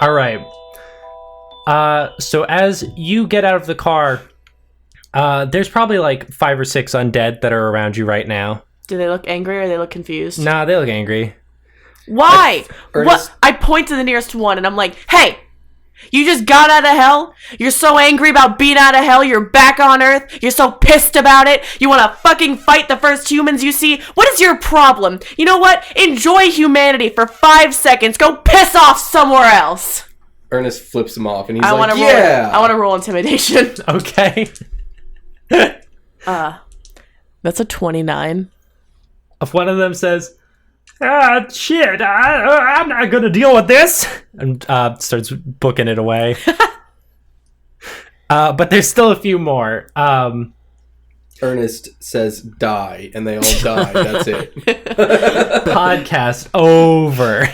All right. So as you get out of the car, there's probably like 5 or 6 undead that are around you right now. Do they look angry or they look confused? Nah, they look angry. Why? What? I point to the nearest one and I'm like, hey, you just got out of hell? You're so angry about being out of hell, you're back on Earth? You're so pissed about it? You want to fucking fight the first humans you see? What is your problem? You know what? Enjoy humanity for 5 seconds. Go piss off somewhere else. Ernest flips him off and he's I want to roll intimidation. Okay. That's a 29. If one of them says, shit, I'm not gonna deal with this, and starts booking it away. But there's still a few more. Ernest says die, and they all die. That's it. Podcast over.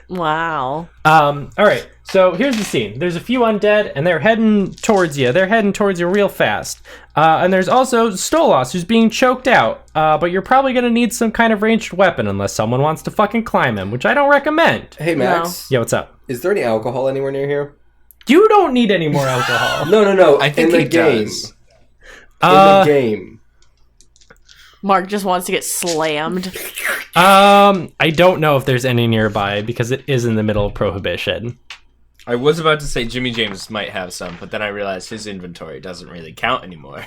Wow. All right, so here's the scene. There's a few undead, and they're heading towards you. They're heading towards you real fast. And there's also Stolas, who's being choked out. But you're probably going to need some kind of ranged weapon unless someone wants to fucking climb him, which I don't recommend. Hey, Max. Yeah, what's up? Is there any alcohol anywhere near here? You don't need any more alcohol. No. I think in the he game. does. In the game. Mark just wants to get slammed. I don't know if there's any nearby because it is in the middle of Prohibition. I was about to say Jimmy James might have some, but then I realized his inventory doesn't really count anymore.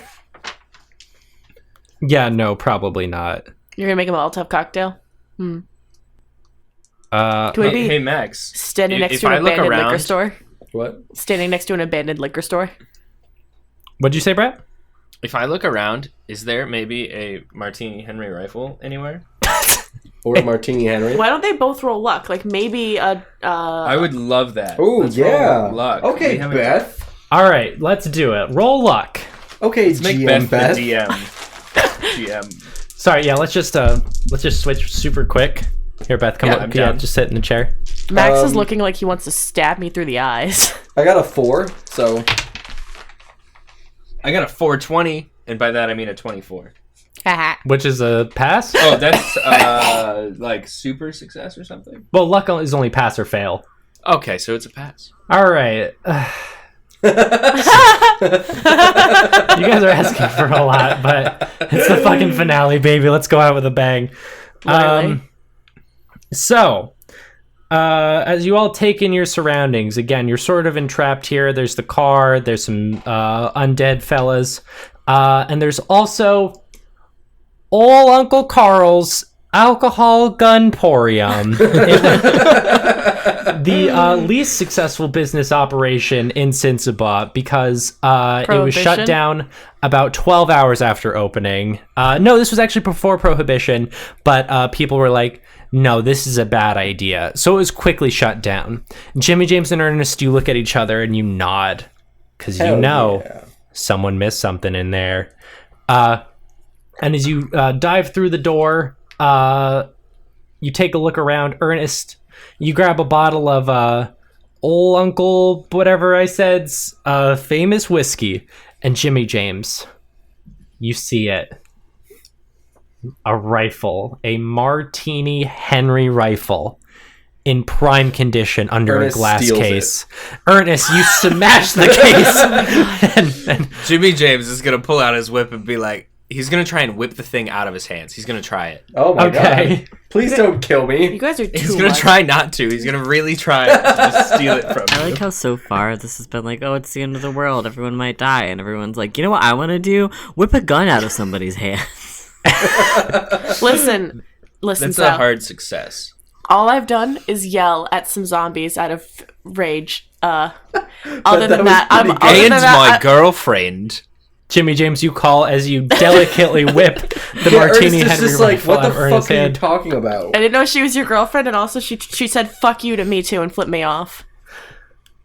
Yeah, no, probably not. You're going to make a Molotov cocktail? Can we be Hey, Max. standing next to an abandoned liquor store? What? Standing next to an abandoned liquor store? What'd you say, Brett? If I look around, is there maybe a Martini Henry rifle anywhere? Or a Martini Henry? Why don't they both roll luck? Like maybe a... I would love that. Oh, yeah. Roll luck. Okay, We haven't- Beth. All right, let's do it. Roll luck. Okay, Let's make GM Beth Beth. the DM. GM. Sorry, yeah, let's just switch super quick. Here, Beth, come Yeah, up. I'm Yeah, down. just sit in the chair. Max is looking like he wants to stab me through the eyes. I got a 4, so... I got a 420, and by that I mean a 24. Which is a pass? Oh, that's like super success or something? Well, luck is only pass or fail. Okay, so it's a pass. All right. You guys are asking for a lot, but it's the fucking finale, baby. Let's go out with a bang. Literally. So, as you all take in your surroundings, again, you're sort of entrapped here. There's the car, there's some undead fellas, and there's also old Uncle Carl's alcohol gunporium. The least successful business operation in Cincinnati because it was shut down about 12 hours after opening. No, this was actually before Prohibition, but people were like, no, this is a bad idea. So it was quickly shut down. Jimmy, James, and Ernest, you look at each other and you nod because you know someone missed something in there. And as you dive through the door, you take a look around. Ernest, you grab a bottle of old Uncle whatever I said's famous whiskey. And Jimmy James, you see it. A rifle. A Martini Henry rifle. In prime condition under Ernest a glass steals case. Ernest, you smash the case. and Jimmy James is going to pull out his whip and be like, he's going to try and whip the thing out of his hands. He's going to try it. Oh my Okay. god. Please don't kill You me. guys are He's too going much. to try not to. He's going to really try to just steal it from I you. like how so far this has been like, oh, it's the end of the world. Everyone might die. And everyone's like, you know what I want to do? Whip a gun out of somebody's hands. Listen, That's Sal. a hard success. All I've done is yell at some zombies out of rage. Other that than was that, pretty good. And my girlfriend. Jimmy James, you call as you delicately whip the Yeah, Martini Ernest is Henry just like, rifle what the out of Ernest's fuck are you hand. talking about? I didn't know she was your girlfriend, and also she said "fuck you" to me too and flipped me off.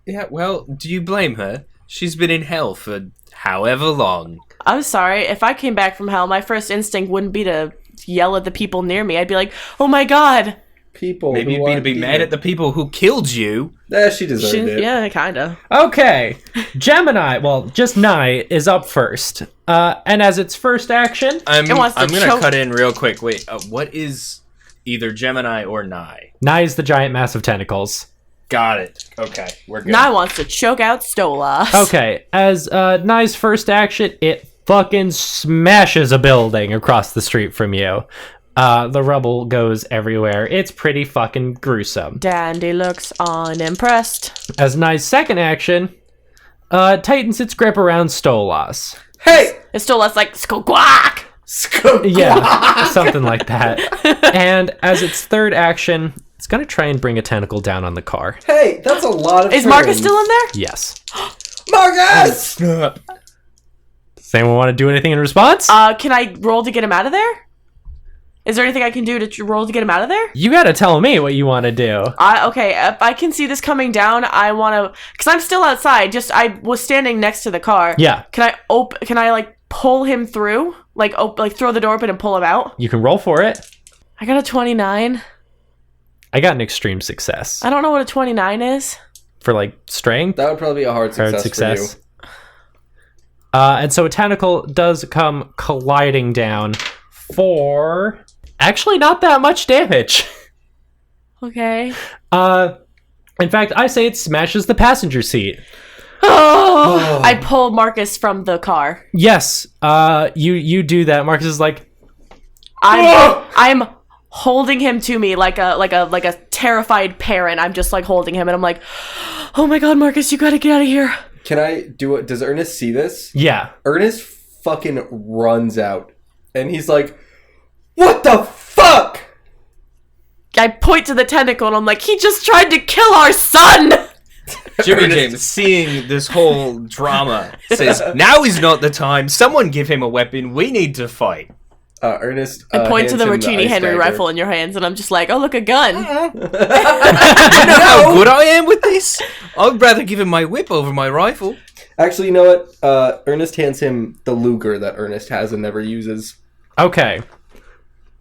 Yeah, well, do you blame her? She's been in hell for however long. I'm sorry. If I came back from hell, my first instinct wouldn't be to yell at the people near me. I'd be like, "Oh my god!" People Maybe who it'd be to aren't be mad at the people who killed you. She deserved it. Yeah, kinda. Okay, Gemini, well, just Nye is up first. And as its first action, I'm It wants to gonna choke. cut in real quick. Wait, what is either Gemini or Nye? Nye is the giant mass of tentacles. Got it. Okay, we're good. Nye wants to choke out Stolas. Okay, as Nye's first action, it fucking smashes a building across the street from you. The rubble goes everywhere. It's pretty fucking gruesome. Dandy looks unimpressed. As Nye's second action, tightens its grip around Stolas. Hey! It's Stolas like, squawk! Yeah, something like that. And as its third action, it's gonna try and bring a tentacle down on the car. Hey, that's a lot of Is turns. Marcus still in there? Yes. Marcus! Does anyone want to do anything in response? Can I roll to get him out of there? Is there anything I can do to roll to get him out of there? You gotta tell me what you want to do. Okay, if I can see this coming down, I want to... Because I'm still outside, I was standing next to the car. Yeah. Can I, like, pull him through? Like, throw the door open and pull him out? You can roll for it. I got a 29. I got an extreme success. I don't know what a 29 is. For, like, strength? That would probably be a hard success. For you. And so a tentacle does come colliding down for... Actually, not that much damage. Okay. In fact, I say it smashes the passenger seat. Oh! I pull Marcus from the car. Yes, you do that. Marcus is like, I'm holding him to me like a terrified parent. I'm just like holding him, and I'm like, oh my god, Marcus, you gotta get out of here. Can I do it? Does Ernest see this? yeah. Ernest fucking runs out, and he's like, "What the fuck?" I point to the tentacle, and I'm like, he just tried to kill our son. Jimmy James, seeing this whole drama, says, "Now is not the time. Someone give him a weapon. We need to fight." Ernest. I point to hands the him Martini ice Henry dagger. rifle in your hands, and I'm just like, oh, look, a gun. You know how good I am with this? I'd rather give him my whip over my rifle. Actually, you know what? Ernest hands him the Luger that Ernest has and never uses. Okay.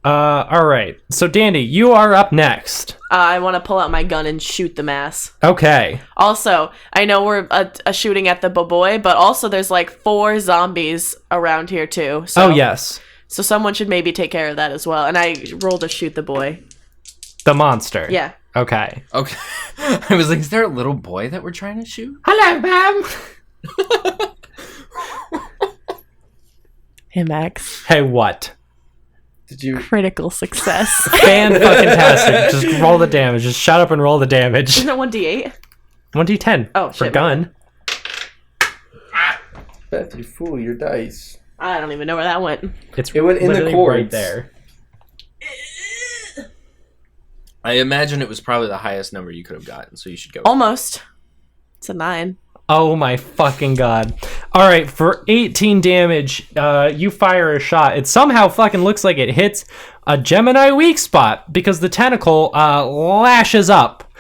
All right. So, Dandy, you are up next. I want to pull out my gun and shoot the mass. Okay. Also, I know we're a shooting at the boy, but also there's like 4 zombies around here too. So, Oh, yes. So someone should maybe take care of that as well. And I rolled to shoot the boy. The monster. Yeah. Okay. Okay. I was like, is there a little boy that we're trying to shoot? Hello, ma'am. Hey, Max. Hey, what? Did you? Critical success. Fan-fucking-tastic. Just roll the damage. Just shut up and roll the damage. Isn't it 1d8? 1d10. Oh, for shit, gun. Beth, you fool your dice. I don't even know where that went. It went in the literally cords. right there. I imagine it was probably the highest number you could have gotten, so you should go. Almost. It's a 9. Oh my fucking god. Alright, for 18 damage, you fire a shot. It somehow fucking looks like it hits a Gemini weak spot because the tentacle lashes up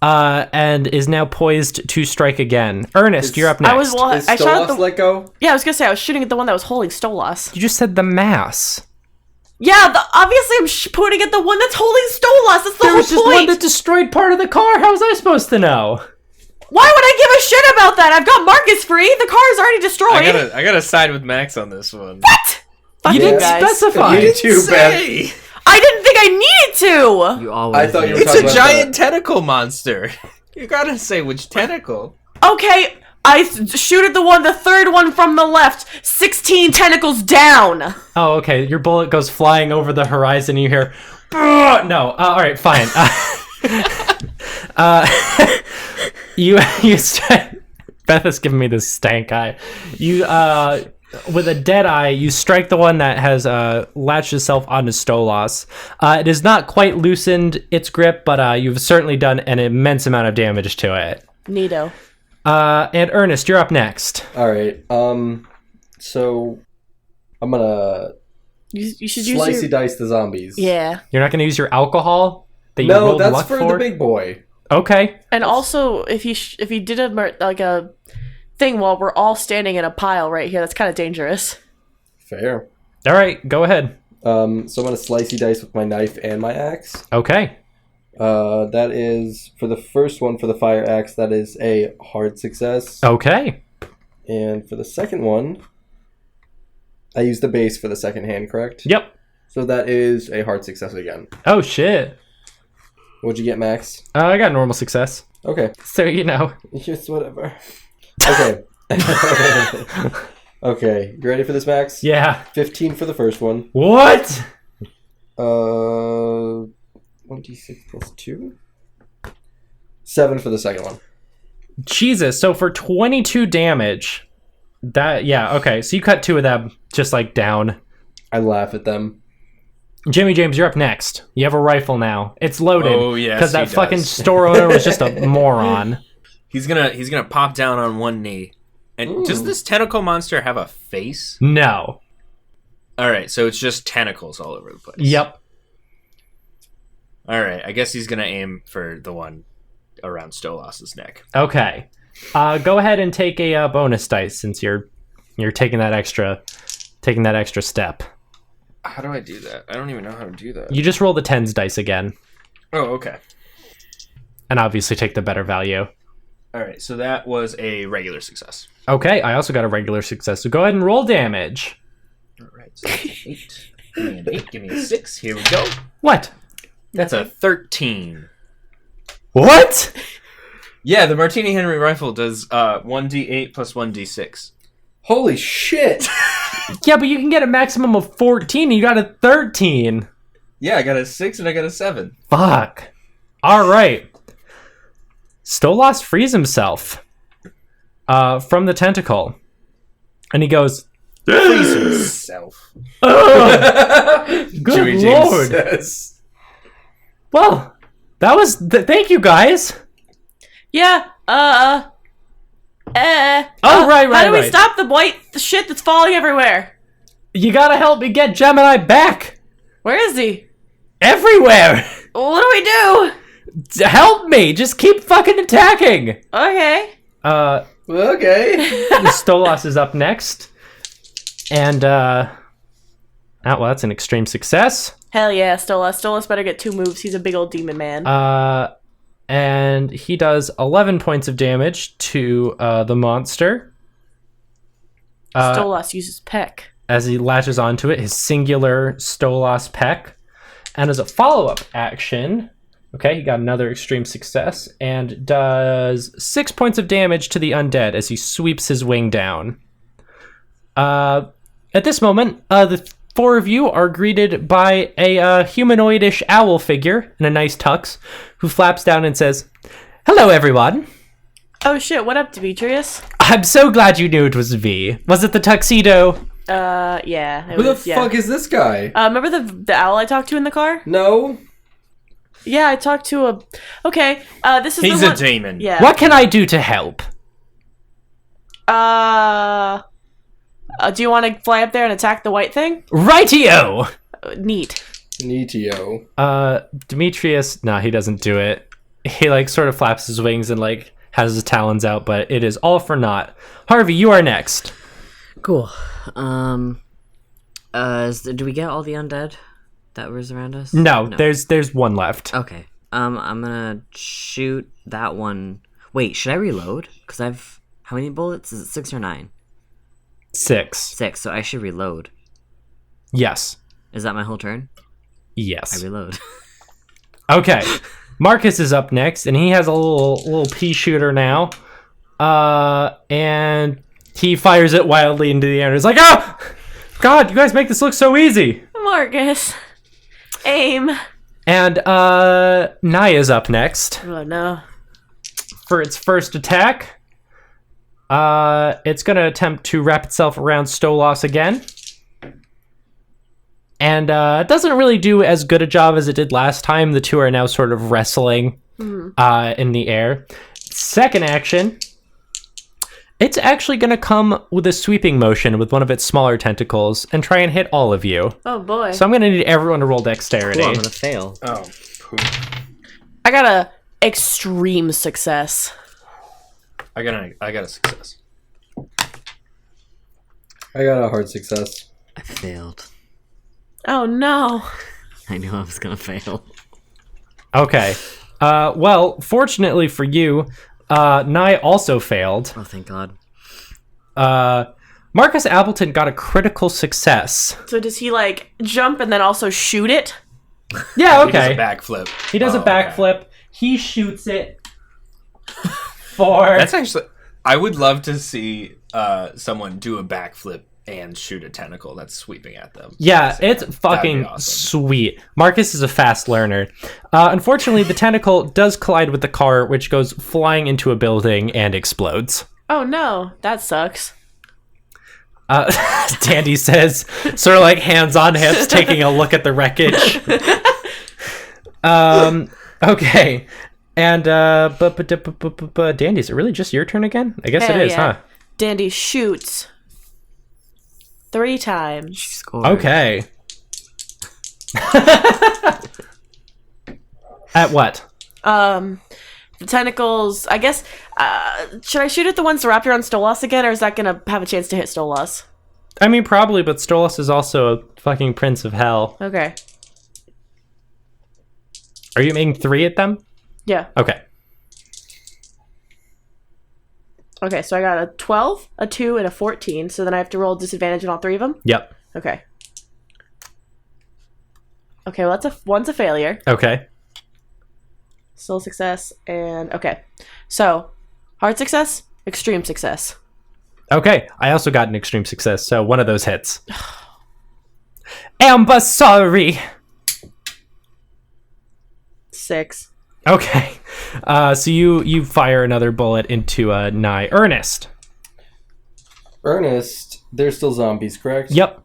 and is now poised to strike again. Ernest, you're up next. I shot at the... let go? Yeah, I was gonna say, I was shooting at the one that was holding Stolas. You just said the mass. Yeah, obviously I'm pointing at the one that's holding Stolas. That's the There whole was just point. one that destroyed part of the car. How was I supposed to know? Why would I give a shit about that? I've got Marcus free. The car is already destroyed. I gotta side with Max on this one. What? Fuck You didn't guys. specify. You did too, Beth. I didn't think I needed to. You always. I thought you were It's talking a about giant tentacle monster. You gotta say which tentacle. Okay, I shoot at the third one from the left. 16 tentacles down. Oh, okay. Your bullet goes flying over the horizon and you hear, no. Alright, fine. Beth has given me this stank eye. You, with a dead eye, you strike the one that has latched itself onto Stolas. It has not quite loosened its grip, but you've certainly done an immense amount of damage to it. Neato. And Ernest, you're up next. Alright, so I'm gonna You should use slicey your... dice the zombies. Yeah. You're not going to use your alcohol that you No, rolled that's luck for the big boy. Okay. And also, if he did a thing while we're all standing in a pile right here, that's kind of dangerous. Fair. All right, go ahead. So I'm gonna slicey dice with my knife and my axe. Okay. That is for the first one for the fire axe. That is a hard success. Okay. And for the second one, I use the base for the second hand, correct? Yep. So that is a hard success again. Oh, shit. What'd you get, Max? I got normal success. Okay. So, you know. Just whatever. Okay. Okay. You ready for this, Max? Yeah. 15 for the first one. What? 1d6 plus 2. 7 for the second one. Jesus. So for 22 damage, okay. So you cut 2 of them just like down. I laugh at them. Jimmy James, you're up next. You have a rifle now. It's loaded. Oh, yes, because that he fucking does. store owner was just a moron. He's gonna pop down on one knee. And does this tentacle monster have a face? No. All right, so it's just tentacles all over the place. Yep. All right, I guess he's gonna aim for the one around Stolas's neck. Okay. Go ahead and take a bonus dice since you're taking that extra step. How do I do that? I don't even know how to do that. You just roll the tens dice again, Oh, okay. and obviously take the better value. All right, so that was a regular success. Okay, I also got a regular success, so go ahead and roll damage. All right, so that's an 8. Give me an 8, give me a 6. Here we go. What? That's a 13. What? Yeah, the Martini Henry rifle does 1d8 plus 1d6. Holy shit! Yeah, but you can get a maximum of 14, and you got a 13. Yeah, I got a 6 and I got a 7. Fuck. All right. Stolas frees himself from the tentacle, and he goes, Freeze himself. Good Jimmy James lord. says. Well, that was... thank you, guys. Yeah, Oh, right. How do we stop the shit that's falling everywhere? You gotta help me get Gemini back. Where is he? Everywhere. What do we do? Help me. Just keep fucking attacking. Okay. Okay. Stolas is up next. And, well, that's an extreme success. Hell yeah, Stolas. Stolas better get 2 moves. He's a big old demon man. And he does 11 points of damage to the monster. Stolas uses peck. As he latches onto it, his singular Stolas peck. And as a follow-up action, okay, he got another extreme success and does 6 points of damage to the undead as he sweeps his wing down. At this moment, the 4 of you are greeted by a humanoidish owl figure in a nice tux who flaps down and says, "Hello, everyone. Oh shit, what up, Demetrius? I'm so glad you knew it was me. Was it the tuxedo?" Yeah. Who the fuck is this guy? Remember the owl I talked to in the car? No. Yeah, I talked to a... Okay, this is He's the a one... demon. Yeah. What can I do to help? Do you want to fly up there and attack the white thing? Rightio! Neat. Neatio. Demetrius, nah, he doesn't do it. He, like, sort of flaps his wings and, like, has his talons out, but it is all for naught. Harvey, you are next. Cool. Do we get all the undead that was around us? No, there's one left. Okay. I'm gonna shoot that one. Wait, should I reload? Because I've... How many bullets? Is it 6 or 9? 6. 6, so I should reload. Yes. Is that my whole turn? Yes. I reload. Okay. Marcus is up next, and he has a little pea shooter now. And he fires it wildly into the air. It's like, oh! God, you guys make this look so easy. Marcus. Aim. And Naya's up next. Oh, no. For its first attack. It's going to attempt to wrap itself around Stolas again. And it doesn't really do as good a job as it did last time. The two are now sort of wrestling in the air. Second action, it's actually going to come with a sweeping motion with one of its smaller tentacles and try and hit all of you. Oh, boy. So I'm going to need everyone to roll dexterity. Cool, I'm gonna fail. Oh, poop. I got a extreme success. I got a success. I got a hard success. I failed. Oh, no. I knew I was gonna fail. Okay. Well, fortunately for you, Nye also failed. Oh, thank God. Marcus Appleton got a critical success. So does he, like, jump and then also shoot it? Yeah, He does okay. a backflip. He does a okay. backflip. He shoots it. 4. That's actually... I would love to see someone do a backflip and shoot a tentacle that's sweeping at them. Yeah, it's fucking awesome. sweet. Marcus is a fast learner. Unfortunately, the tentacle does collide with the car, which goes flying into a building and explodes. Oh no, that sucks. Dandy says, sort of like hands on hips, taking a look at the wreckage. Okay. And, but Dandy, is it really just your turn again? I guess Hell it is, yeah. huh? Dandy shoots 3 times. Scores. Okay. At what? The tentacles, I guess, should I shoot at the ones to wrap around Stolas again, or is that gonna have a chance to hit Stolas? I mean, probably, but Stolas is also a fucking prince of hell. Okay. Are you making 3 at them? Yeah. Okay. Okay, so I got a 12, a 2, and a 14, so then I have to roll disadvantage on all 3 of them? Yep. Okay. Okay, well, one's a failure. Okay. Still success, and okay. So, hard success, extreme success. Okay. I also got an extreme success, so one of those hits. Amber, sorry. 6. Okay. So you fire another bullet into Nye. Ernest. Ernest, they're still zombies, correct? Yep.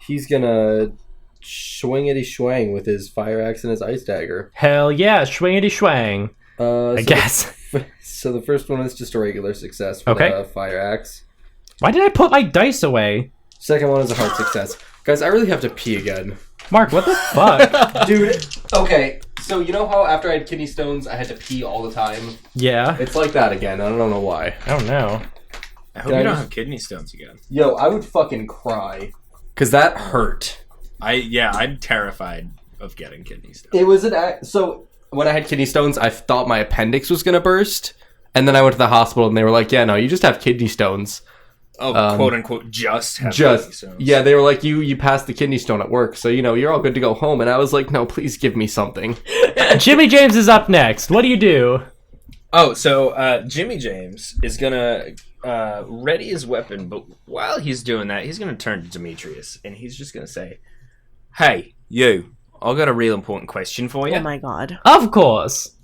He's gonna swingity-swang with his fire axe and his ice dagger. Hell yeah, swingity swang. I guess. So the first one is just a regular success for Okay. the fire axe. Why did I put my dice away? Second one is a hard success. Guys, I really have to pee again. Mark, what the fuck? Dude, okay, so you know how after I had kidney stones, I had to pee all the time? Yeah. It's like that again. I don't know why. I don't know. I hope you don't have kidney stones again. Yo, I would fucking cry. Because that hurt. I'm terrified of getting kidney stones. It was so when I had kidney stones, I thought my appendix was gonna burst, and then I went to the hospital and they were like, "Yeah, no, you just have kidney stones." Oh, quote unquote, just have kidney stones. Yeah, they were like, you passed the kidney stone at work, so you're all good to go home. And I was like, no, please give me something. Jimmy James is up next. What do you do? Oh, so Jimmy James is gonna ready his weapon, but while he's doing that, he's gonna turn to Demetrius and he's just gonna say, "Hey, you! I got a real important question for you. Oh my god. Of course.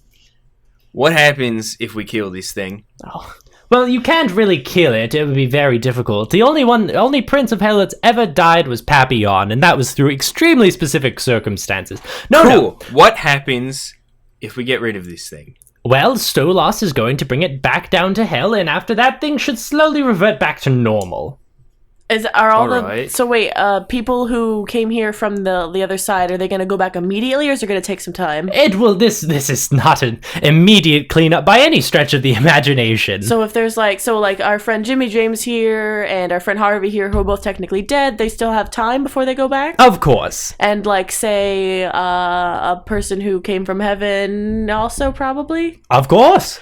What happens if we kill this thing?" Oh. Well, you can't really kill it. It would be very difficult. The only prince of hell that's ever died was Papillon, and that was through extremely specific circumstances. No. Cool. What happens if we get rid of this thing? Well, Stolas is going to bring it back down to hell, and after that, things should slowly revert back to normal. Are all the Alright. so wait, people who came here from the other side, are they gonna go back immediately, or is it gonna take some time? It will. This is not an immediate cleanup by any stretch of the imagination. So if there's like our friend Jimmy James here and our friend Harvey here, who are both technically dead, they still have time before they go back. Of course. And like say a person who came from heaven also probably. Of course.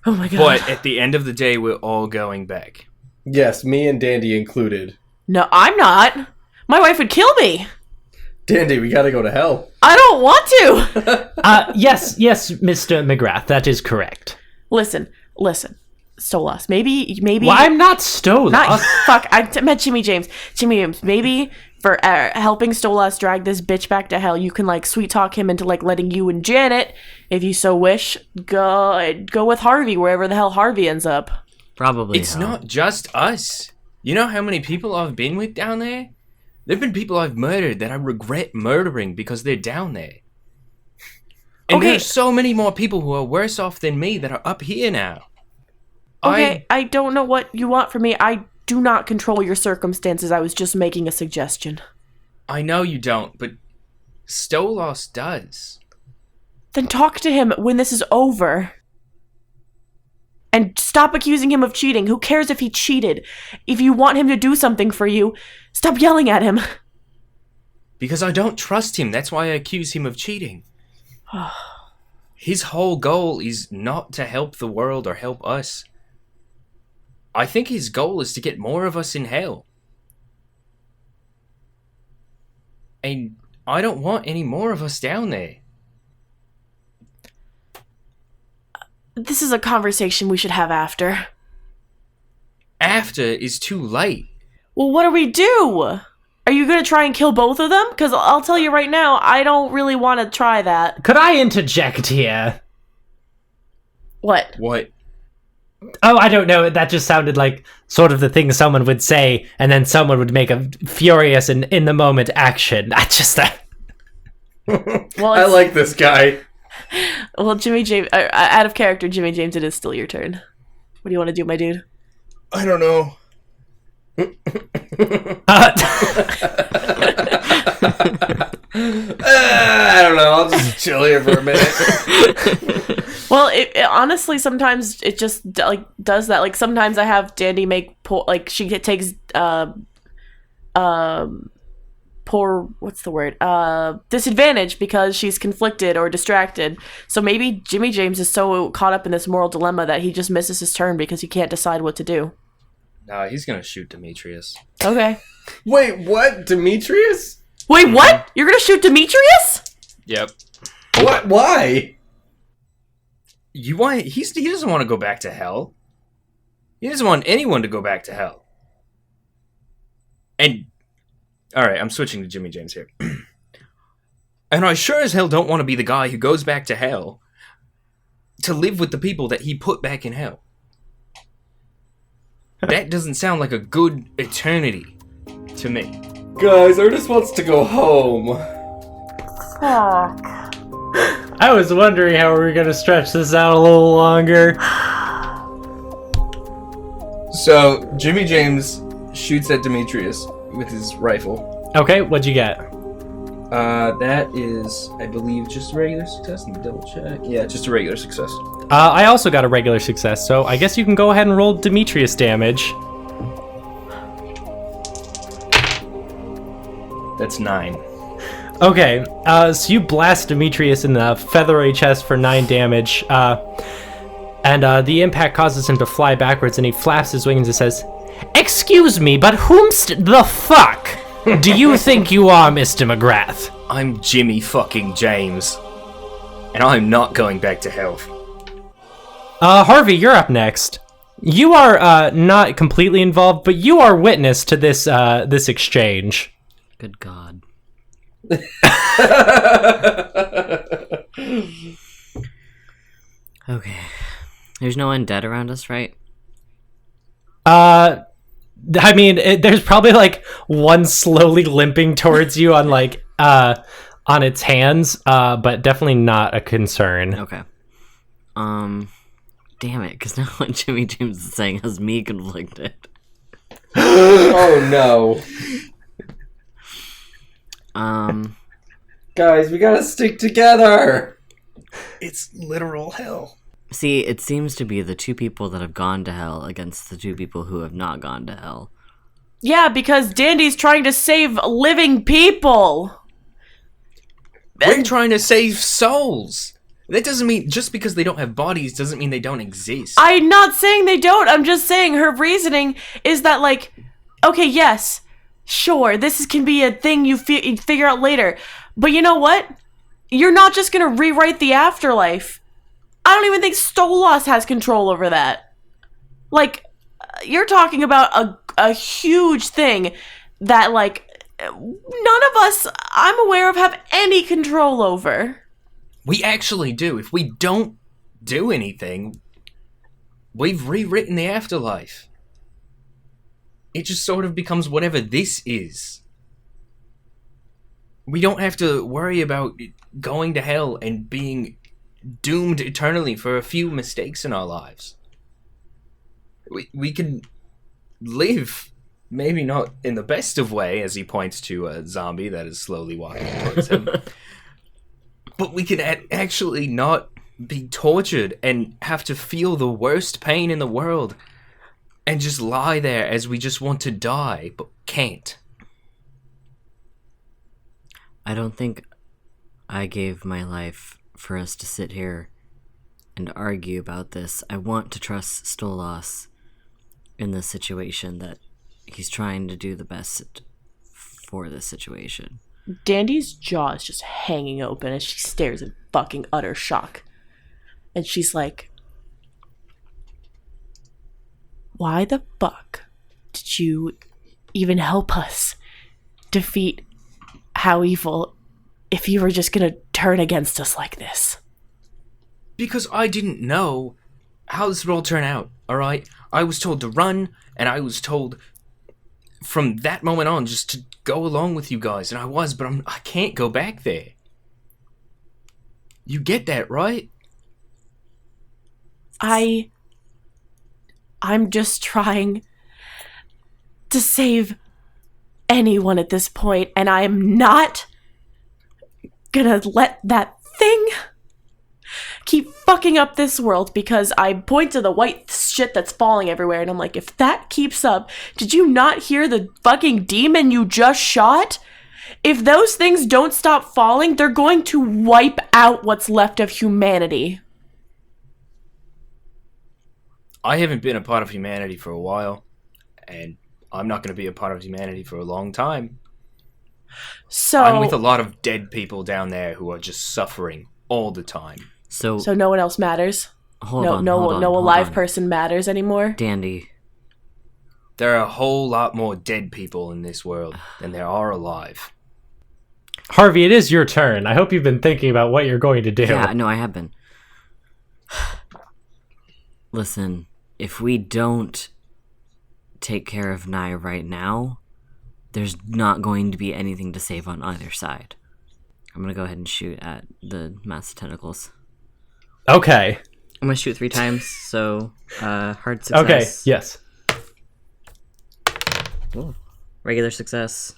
Oh my god. But at the end of the day, we're all going back. Yes, me and Dandy included. No, I'm not. My wife would kill me. Dandy, we gotta go to hell. I don't want to. Yes, Mr. McGrath, that is correct. Listen. Stolas. Maybe. Well, I'm not Stolas. Fuck. I meant Jimmy James. Jimmy James. Maybe for helping Stolas drag this bitch back to hell, you can like sweet talk him into like letting you and Janet, if you so wish, go with Harvey wherever the hell Harvey ends up. Probably. It's not just us. You know how many people I've been with down there? There've been people I've murdered that I regret murdering because they're down there. And Okay. there's so many more people who are worse off than me that are up here now. Okay, I don't know what you want from me. I do not control your circumstances. I was just making a suggestion. I know you don't, but Stolas does. Then talk to him when this is over. And stop accusing him of cheating. Who cares if he cheated? If you want him to do something for you, stop yelling at him. Because I don't trust him. That's why I accuse him of cheating. His whole goal is not to help the world or help us. I think his goal is to get more of us in hell. And I don't want any more of us down there. This is a conversation we should have after. After is too late. Well, what do we do? Are you going to try and kill both of them? Because I'll tell you right now, I don't really want to try that. Could I interject here? What? What? Oh, I don't know. That just sounded like sort of the thing someone would say, and then someone would make a furious and in-the-moment action. I just... Well, I like this guy. Well, Jimmy James, out of character, Jimmy James, it is still your turn. What do you want to do, my dude? I don't know. I don't know. I'll just chill here for a minute. Well, it honestly sometimes it just does that. Like sometimes I have Dandy make she takes poor what's the word disadvantage because she's conflicted or distracted. So maybe Jimmy James is so caught up in this moral dilemma that he just misses his turn because he can't decide what to do. Nah, he's gonna shoot Demetrius. Okay. Wait, what? Demetrius? Wait, what? You're gonna shoot Demetrius? Yep. What? Why? He doesn't want to go back to hell. He doesn't want anyone to go back to hell. And alright, I'm switching to Jimmy James here. And I sure as hell don't want to be the guy who goes back to hell to live with the people that he put back in hell. That doesn't sound like a good eternity to me. Guys, Ernest wants to go home. I was wondering how we were going to stretch this out a little longer. So, Jimmy James shoots at Demetrius with his rifle. Okay, what'd you get? That is, I believe, just a regular success. Let me double check. Yeah, just a regular success. I also got a regular success, so I guess you can go ahead and roll Demetrius damage. That's 9. Okay, so you blast Demetrius in the feathery chest for 9 damage, and the impact causes him to fly backwards, and he flaps his wings and says, "Excuse me, but whomst the fuck do you think you are, Mr. McGrath?" I'm Jimmy fucking James. And I'm not going back to hell. Harvey, you're up next. You are, not completely involved, but you are witness to this, this exchange. Good God. Okay. There's no one dead around us, right? I mean, there's probably, like, one slowly limping towards you on, like, on its hands, but definitely not a concern. Okay. Damn it, because now what Jimmy James is saying has me conflicted. Oh no. Guys, we gotta stick together. It's literal hell. See, it seems to be the two people that have gone to hell against the two people who have not gone to hell. Yeah, because Dandy's trying to save living people. We're trying to save souls. That doesn't mean, just because they don't have bodies doesn't mean they don't exist. I'm not saying they don't. I'm just saying her reasoning is that, like, okay, yes, sure, can be a thing you figure out later. But you know what? You're not just going to rewrite the afterlife. I don't even think Stolas has control over that. Like, you're talking about a huge thing that, like, none of us, I'm aware of, have any control over. We actually do. If we don't do anything, we've rewritten the afterlife. It just sort of becomes whatever this is. We don't have to worry about going to hell and being doomed eternally for a few mistakes in our lives. We can live, maybe not in the best of way, as he points to a zombie that is slowly walking towards him. But we can actually not be tortured and have to feel the worst pain in the world and just lie there as we just want to die, but can't. I don't think I gave my life for us to sit here and argue about this. I want to trust Stolas in this situation, that he's trying to do the best for this situation. Dandy's jaw is just hanging open as she stares in fucking utter shock. And she's like, why the fuck did you even help us defeat How Evil if you were just gonna turn against us like this? Because I didn't know how this would all turn out, alright? I was told to run, and I was told from that moment on just to go along with you guys, and I was, but I can't go back there. You get that, right? I'm just trying to save anyone at this point, and I am not gonna let that thing keep fucking up this world, because I point to the white shit that's falling everywhere, and I'm like, if that keeps up, did you not hear the fucking demon you just shot? If those things don't stop falling, they're going to wipe out what's left of humanity. I haven't been a part of humanity for a while, and I'm not going to be a part of humanity for a long time. So I'm with a lot of dead people down there who are just suffering all the time. So no one else matters? Hold on, no alive on. person matters anymore? Dandy. There are a whole lot more dead people in this world than there are alive. Harvey, it is your turn. I hope you've been thinking about what you're going to do. Yeah, no, I have been. Listen, if we don't take care of Nye right now, there's not going to be anything to save on either side. I'm going to go ahead and shoot at the massive tentacles. Okay. I'm going to shoot 3 times, so hard success. Okay, yes. Ooh. Regular success.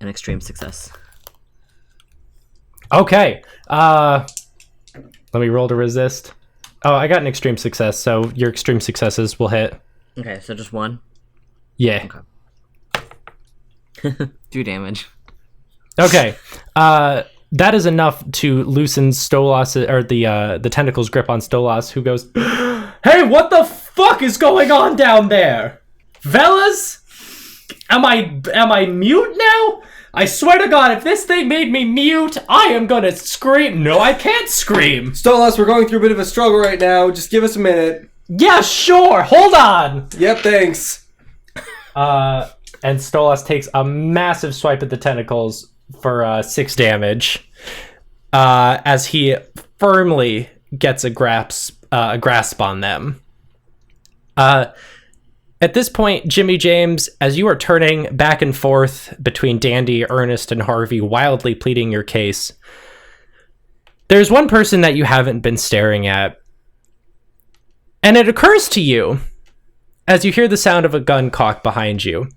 An extreme success. Okay. Let me roll to resist. Oh, I got an extreme success, so your extreme successes will hit. Okay, so just 1? Yeah. Okay. 2 damage. Okay. That is enough to loosen Stolas, or the tentacles grip on Stolas, who goes, "Hey, what the fuck is going on down there? Velas? Am I mute now? I swear to God, if this thing made me mute, I am gonna scream." "No, I can't scream." Stolas, we're going through a bit of a struggle right now. Just give us a minute. "Yeah, sure. Hold on." Yep, thanks. And Stolas takes a massive swipe at the tentacles for 6 damage, as he firmly gets a grasp on them. At this point, Jimmy James, as you are turning back and forth between Dandy, Ernest, and Harvey, wildly pleading your case, there's one person that you haven't been staring at. And it occurs to you, as you hear the sound of a gun cocked behind you,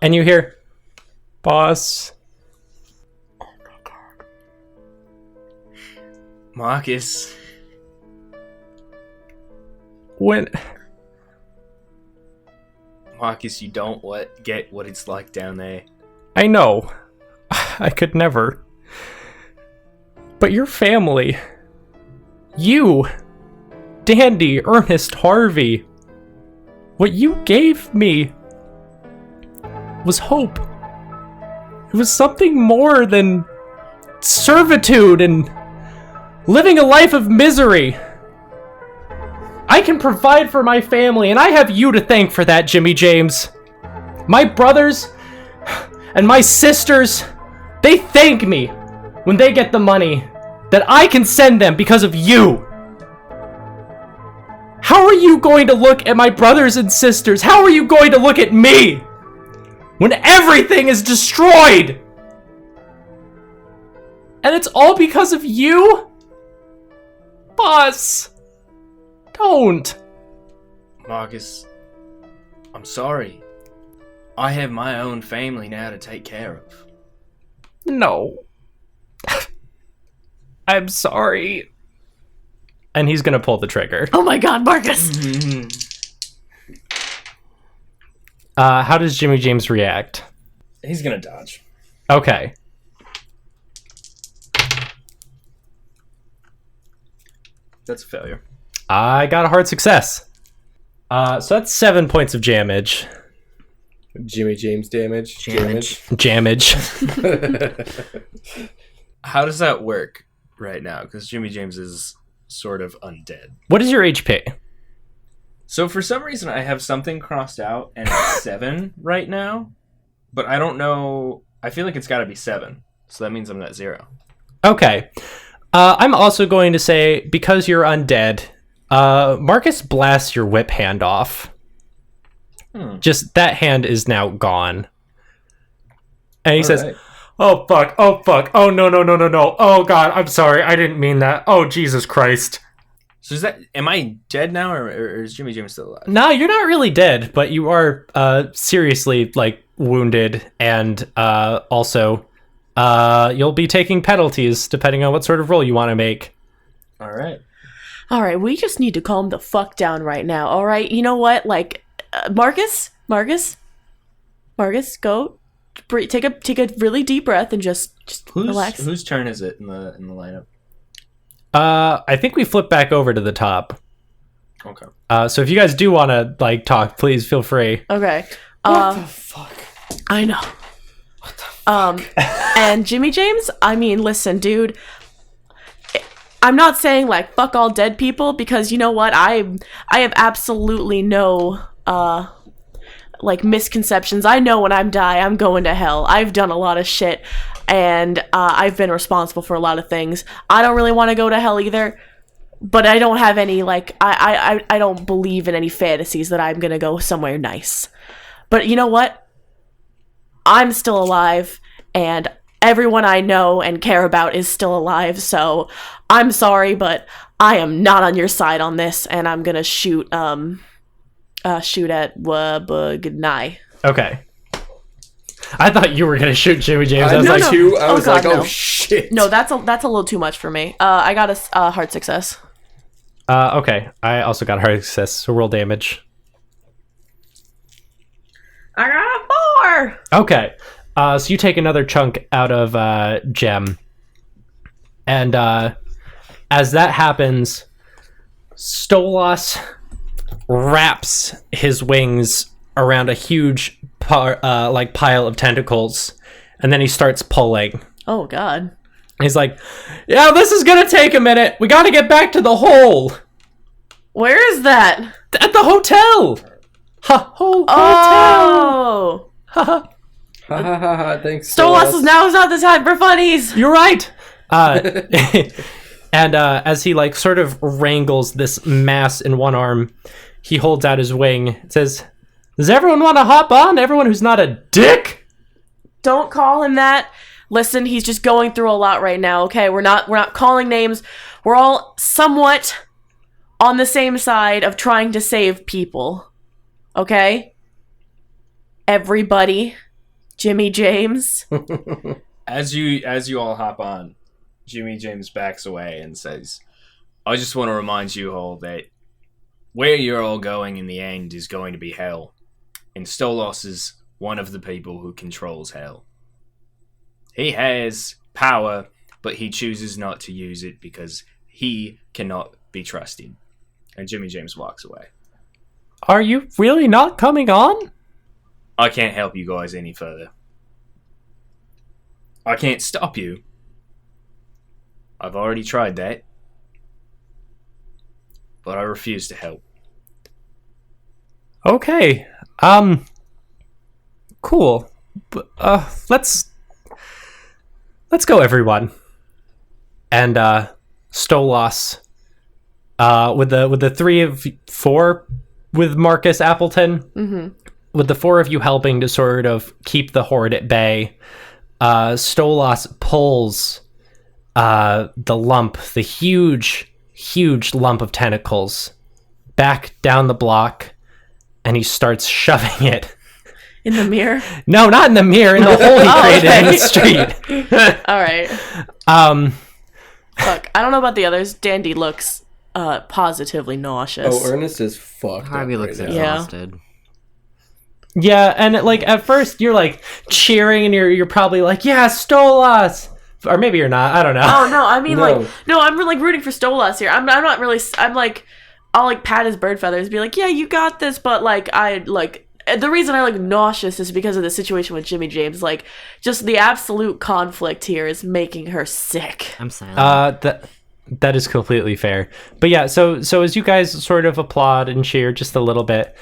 and you hear, "Boss." Marcus. Marcus, you don't get what it's like down there. I know. I could never. But your family. You. Dandy, Ernest, Harvey. What you gave me was hope. It was something more than servitude and living a life of misery. I can provide for my family, and I have you to thank for that, Jimmy James. My brothers and my sisters, they thank me when they get the money that I can send them because of you. How are you going to look at my brothers and sisters? How are you going to look at me when everything is destroyed? And it's all because of you? Boss. Don't. Marcus, I'm sorry. I have my own family now to take care of. No. I'm sorry. And he's gonna pull the trigger. Oh my God, Marcus! How does Jimmy James react? He's gonna dodge. Okay. That's a failure. I got a hard success. So that's 7 points of damage. Jimmy James damage. Jammage. How does that work right now? Because Jimmy James is sort of undead. What is your HP? So for some reason, I have something crossed out, and it's 7 right now. But I don't know. I feel like it's got to be 7. So that means I'm at 0. Okay. I'm also going to say, because you're undead, Marcus blasts your whip hand off. Just that hand is now gone. And he says, right. "Oh, fuck. Oh, fuck. Oh, no. Oh, God. I'm sorry. I didn't mean that. Oh, Jesus Christ." So am I dead now, or is Jimmy James still alive? No, you're not really dead, but you are seriously, like, wounded, and also you'll be taking penalties depending on what sort of roll you want to make. All right. All right, we just need to calm the fuck down right now. All right, you know what? Like, Marcus, go take a really deep breath and just relax. Whose turn is it in the lineup? I think we flip back over to the top. Okay. So if you guys do want to, like, talk, please feel free. Okay. What the fuck? I know. What the fuck? And Jimmy James, I mean, listen, dude. I'm not saying, like, fuck all dead people, because you know what? I have absolutely no like, misconceptions. I know when I'm going to hell. I've done a lot of shit, and I've been responsible for a lot of things. I don't really want to go to hell either, but I don't have any, like, I don't believe in any fantasies that I'm gonna go somewhere nice. But you know what? I'm still alive, and everyone I know and care about is still alive, so I'm sorry, but I am not on your side on this, and I'm gonna shoot at Wabugnai. Okay. I thought you were going to shoot Jimmy James. I was No, like, no. I was like, no. oh shit. No, that's a little too much for me. I got a hard success. okay. I also got a hard success, so roll damage. I got a 4! Okay. So you take another chunk out of Gem. And as that happens, Stolas wraps his wings around a huge pile of tentacles, and then he starts pulling. Oh, God. He's like, "Yeah, this is gonna take a minute. We gotta get back to the hole." Where is that? At the hotel. Hotel. Oh! Ha ha. Ha ha ha ha. Thanks. Stolas, now is not the time for funnies! You're right. And as he, like, sort of wrangles this mass in one arm, he holds out his wing. It says, "Does everyone want to hop on? Everyone who's not a dick?" Don't call him that. Listen, he's just going through a lot right now, okay? We're not calling names. We're all somewhat on the same side of trying to save people. Okay? Everybody. Jimmy James. As you all hop on, Jimmy James backs away and says, "I just want to remind you all that where you're all going in the end is going to be hell. And Stolos is one of the people who controls hell. He has power, but he chooses not to use it because he cannot be trusted." And Jimmy James walks away. Are you really not coming on? I can't help you guys any further. I can't stop you. I've already tried that. But I refuse to help. Okay. Cool. Let's go, everyone. And Stolas, with the 4 with Marcus Appleton, with the 4 of you helping to sort of keep the horde at bay, Stolas pulls the huge lump of tentacles back down the block, and he starts shoving it. In the mirror? No, not in the mirror, in the hole he created in the street. Alright. Fuck, I don't know about the others. Dandy looks positively nauseous. Oh, Ernest is fucked. Harvey up looks right now. exhausted. Yeah, and like at first you're like cheering, and you're probably like, "Yeah, Stolas," or maybe you're not. I don't know. Oh no, I mean No. I'm really rooting for Stolas here. I'm not really. I'm like, I'll like pat his bird feathers, be like, "Yeah, you got this," but like the reason I like nauseous is because of the situation with Jimmy James. Like, just the absolute conflict here is making her sick. I'm silent. That is completely fair. But yeah, so as you guys sort of applaud and cheer just a little bit,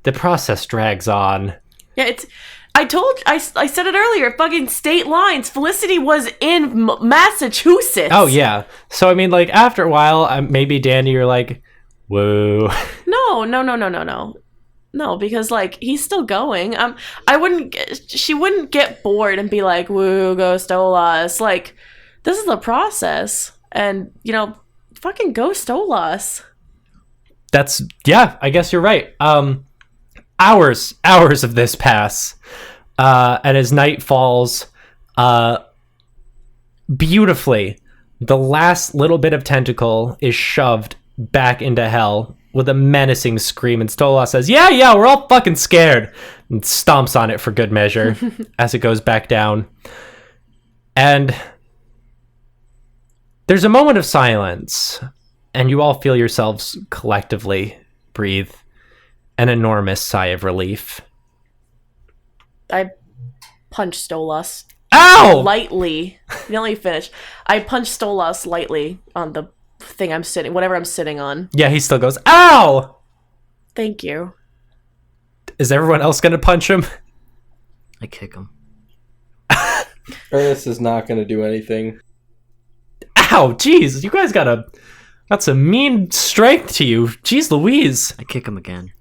the process drags on. Yeah, I said it earlier, fucking state lines. Felicity was in Massachusetts. Oh, yeah. So, I mean, like, after a while, maybe Danny, you're like, whoa. No, because, like, he's still going. She wouldn't get bored and be like, woo, go Stolas. Like, this is the process. And, fucking go Stolas. Yeah, I guess you're right. Hours of this pass. And as night falls, beautifully, the last little bit of tentacle is shoved back into hell with a menacing scream, and Stolas says, yeah, we're all fucking scared, and stomps on it for good measure as it goes back down. And there's a moment of silence, and you all feel yourselves collectively breathe an enormous sigh of relief. I punched Stolas. Ow! Lightly. Let me finish. I punched Stolas lightly on the thing whatever I'm sitting on. Yeah, he still goes, ow! Thank you. Is everyone else gonna punch him? I kick him. Ernest is not going to do anything. Ow, jeez, you guys got some mean strength to you. Jeez Louise. I kick him again.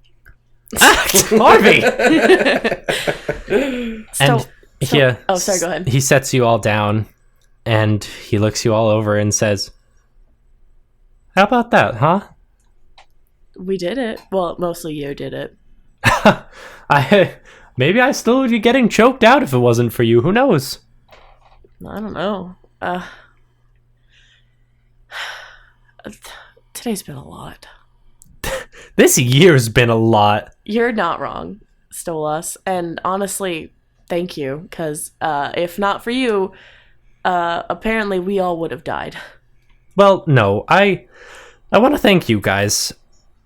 Harvey! Sorry, go ahead. He sets you all down, and he looks you all over and says, how about that, huh? We did it. Well, mostly you did it. Maybe I still would be getting choked out if it wasn't for you. Who knows? I don't know. Today's been a lot. This year's been a lot. You're not wrong, Stolas. And honestly, thank you. Because if not for you, apparently we all would have died. Well, no. I want to thank you guys.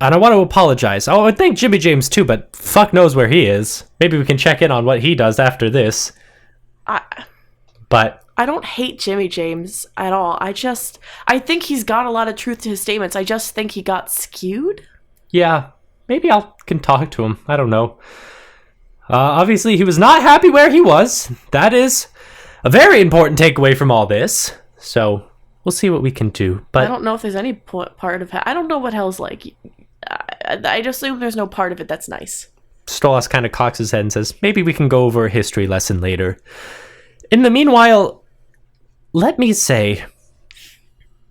And I want to apologize. I would thank Jimmy James too, but fuck knows where he is. Maybe we can check in on what he does after this. But I don't hate Jimmy James at all. I think he's got a lot of truth to his statements. I just think he got skewed. Yeah, maybe I can talk to him. I don't know. Obviously, he was not happy where he was. That is a very important takeaway from all this. So we'll see what we can do. But I don't know if there's any part of I don't know what hell's like. I just assume there's no part of it that's nice. Stolas kind of cocks his head and says, maybe we can go over a history lesson later. In the meanwhile, let me say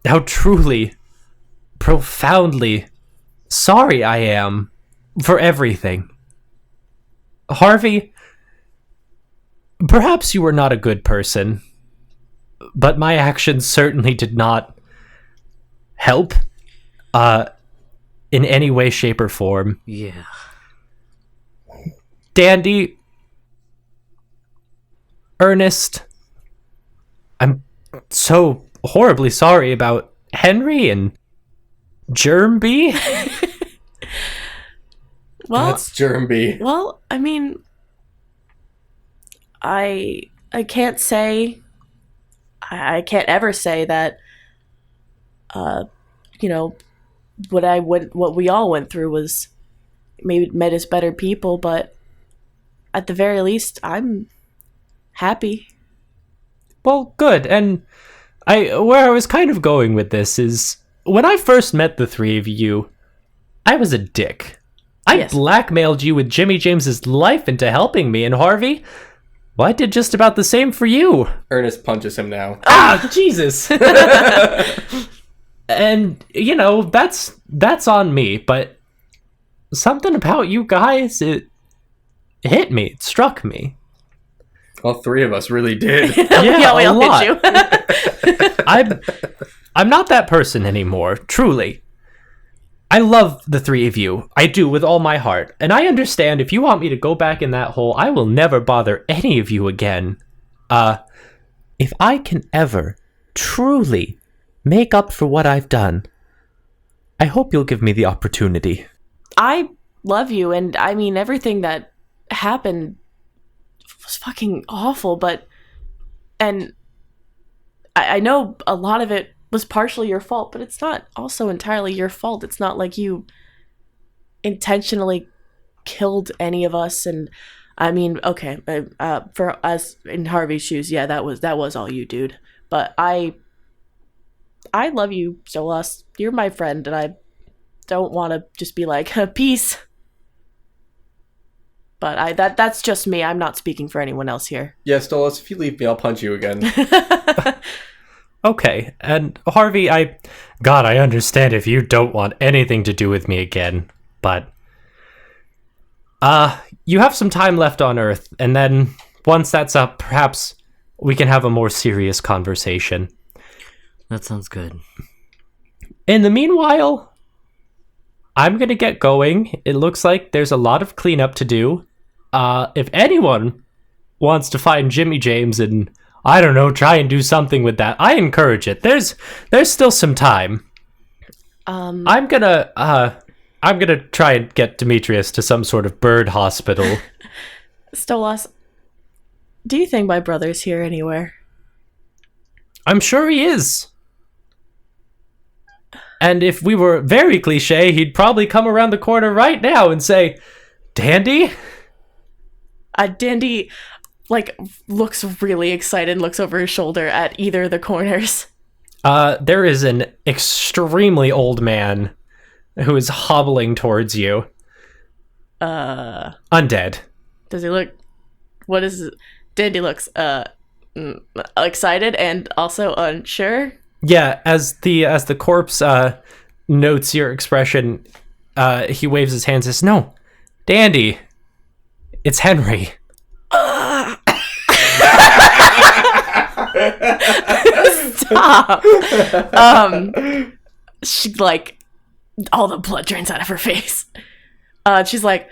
how truly, profoundly sorry I am for everything. Harvey, perhaps you were not a good person, but my actions certainly did not help in any way, shape, or form. Yeah. Dandy, Ernest, I'm so horribly sorry about Henry and Germby. Well, That's Germby. Well, I mean, I can't say, I can't ever say that, what we all went through was maybe made us better people, but at the very least, I'm happy. Well, good. And where I was kind of going with this is, when I first met the three of you, I was a dick. I blackmailed you with Jimmy James's life into helping me, and Harvey, well, I did just about the same for you. Ernest punches him now. Ah, Jesus. And, that's on me, but something about you guys, it hit me, it struck me. All three of us really did. Yeah, we all hit you. I'm not that person anymore, truly. I love the three of you. I do, with all my heart. And I understand if you want me to go back in that hole, I will never bother any of you again. If I can ever truly make up for what I've done, I hope you'll give me the opportunity. I love you, and I mean, everything that happened was fucking awful, and I know a lot of it was partially your fault, but it's not also entirely your fault. It's not like you intentionally killed any of us. And I mean, okay, for us in Harvey's shoes, yeah, that was all you, dude. But I love you, Stolas. You're my friend, and I don't want to just be like, peace. But that's just me. I'm not speaking for anyone else here. Yeah, Stolas, if you leave me, I'll punch you again. Okay, and Harvey, I understand if you don't want anything to do with me again, but you have some time left on Earth, and then once that's up, perhaps we can have a more serious conversation. That sounds good. In the meanwhile, I'm gonna get going. It looks like there's a lot of cleanup to do. If anyone wants to find Jimmy James and, I don't know, try and do something with that, I encourage it. There's still some time. I'm gonna try and get Demetrius to some sort of bird hospital. Stolas, do you think my brother's here anywhere? I'm sure he is. And if we were very cliche, he'd probably come around the corner right now and say, Dandy? Dandy, looks really excited and looks over his shoulder at either of the corners. There is an extremely old man who is hobbling towards you. Undead. Does he look... What is it? Dandy looks, excited and also unsure. Yeah, as the corpse notes your expression, he waves his hands and says, No, Dandy, it's Henry. Stop. She all the blood drains out of her face. She's like,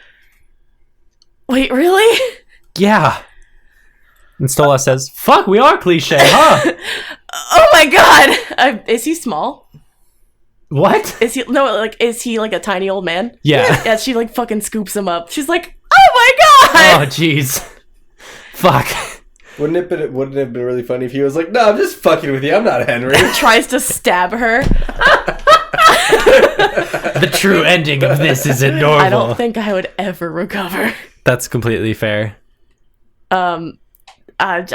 wait, really? Yeah. And Stola says, fuck, we are cliche, huh? Oh my god! Is he small? What? Is he like a tiny old man? Yeah. Yeah, she fucking scoops him up. She's like, oh my god! Oh jeez. Fuck. Wouldn't it have been really funny if he was like, no, I'm just fucking with you, I'm not Henry. Tries to stab her. The true ending of this isn't normal. I don't think I would ever recover. That's completely fair. I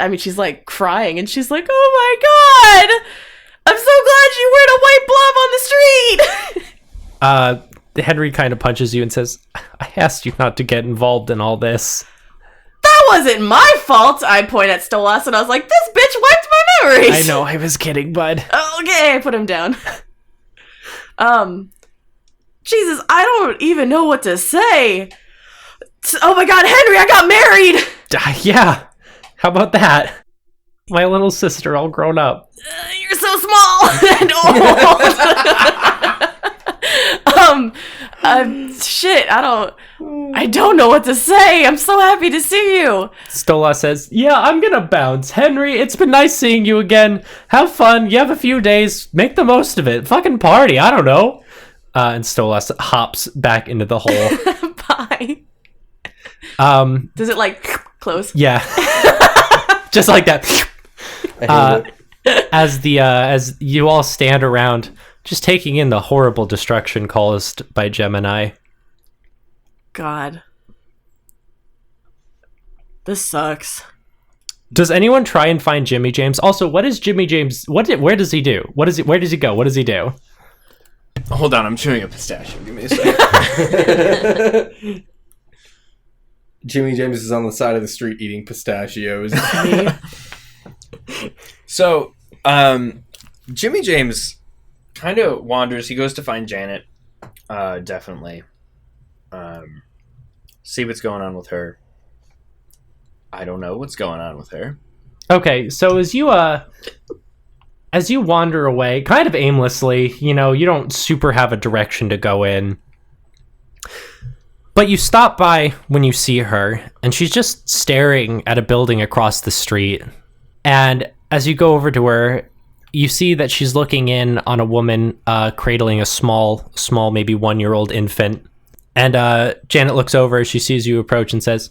mean, she's crying, and she's like, "Oh my god, I'm so glad you weren't a white blob on the street." Henry kind of punches you and says, "I asked you not to get involved in all this." That wasn't my fault. I point at Stolas, and I was like, "This bitch wiped my memories." I know, I was kidding, bud. Okay, I put him down. Jesus, I don't even know what to say. Oh my god, Henry, I got married. Yeah. How about that? My little sister all grown up. You're so small and old. Shit, I don't know what to say. I'm so happy to see you. Stola says, yeah, I'm gonna bounce. Henry, it's been nice seeing you again. Have fun. You have a few days. Make the most of it. Fucking party. I don't know. And Stola hops back into the hole. Bye. Does it close? Yeah. Just like that. As you all stand around, just taking in the horrible destruction caused by Gemini. God. This sucks. Does anyone try and find Jimmy James? Also, what is Jimmy James? Where does he do? Where does he go? What does he do? Hold on, I'm chewing a pistachio. Give me a second. Jimmy James is on the side of the street eating pistachios. So, Jimmy James kind of wanders. He goes to find Janet, definitely. See what's going on with her. I don't know what's going on with her. Okay, so as you wander away, kind of aimlessly, you don't super have a direction to go in. But you stop by when you see her, and she's just staring at a building across the street. And as you go over to her, you see that she's looking in on a woman cradling a small, maybe 1-year-old infant. And Janet looks over as she sees you approach and says,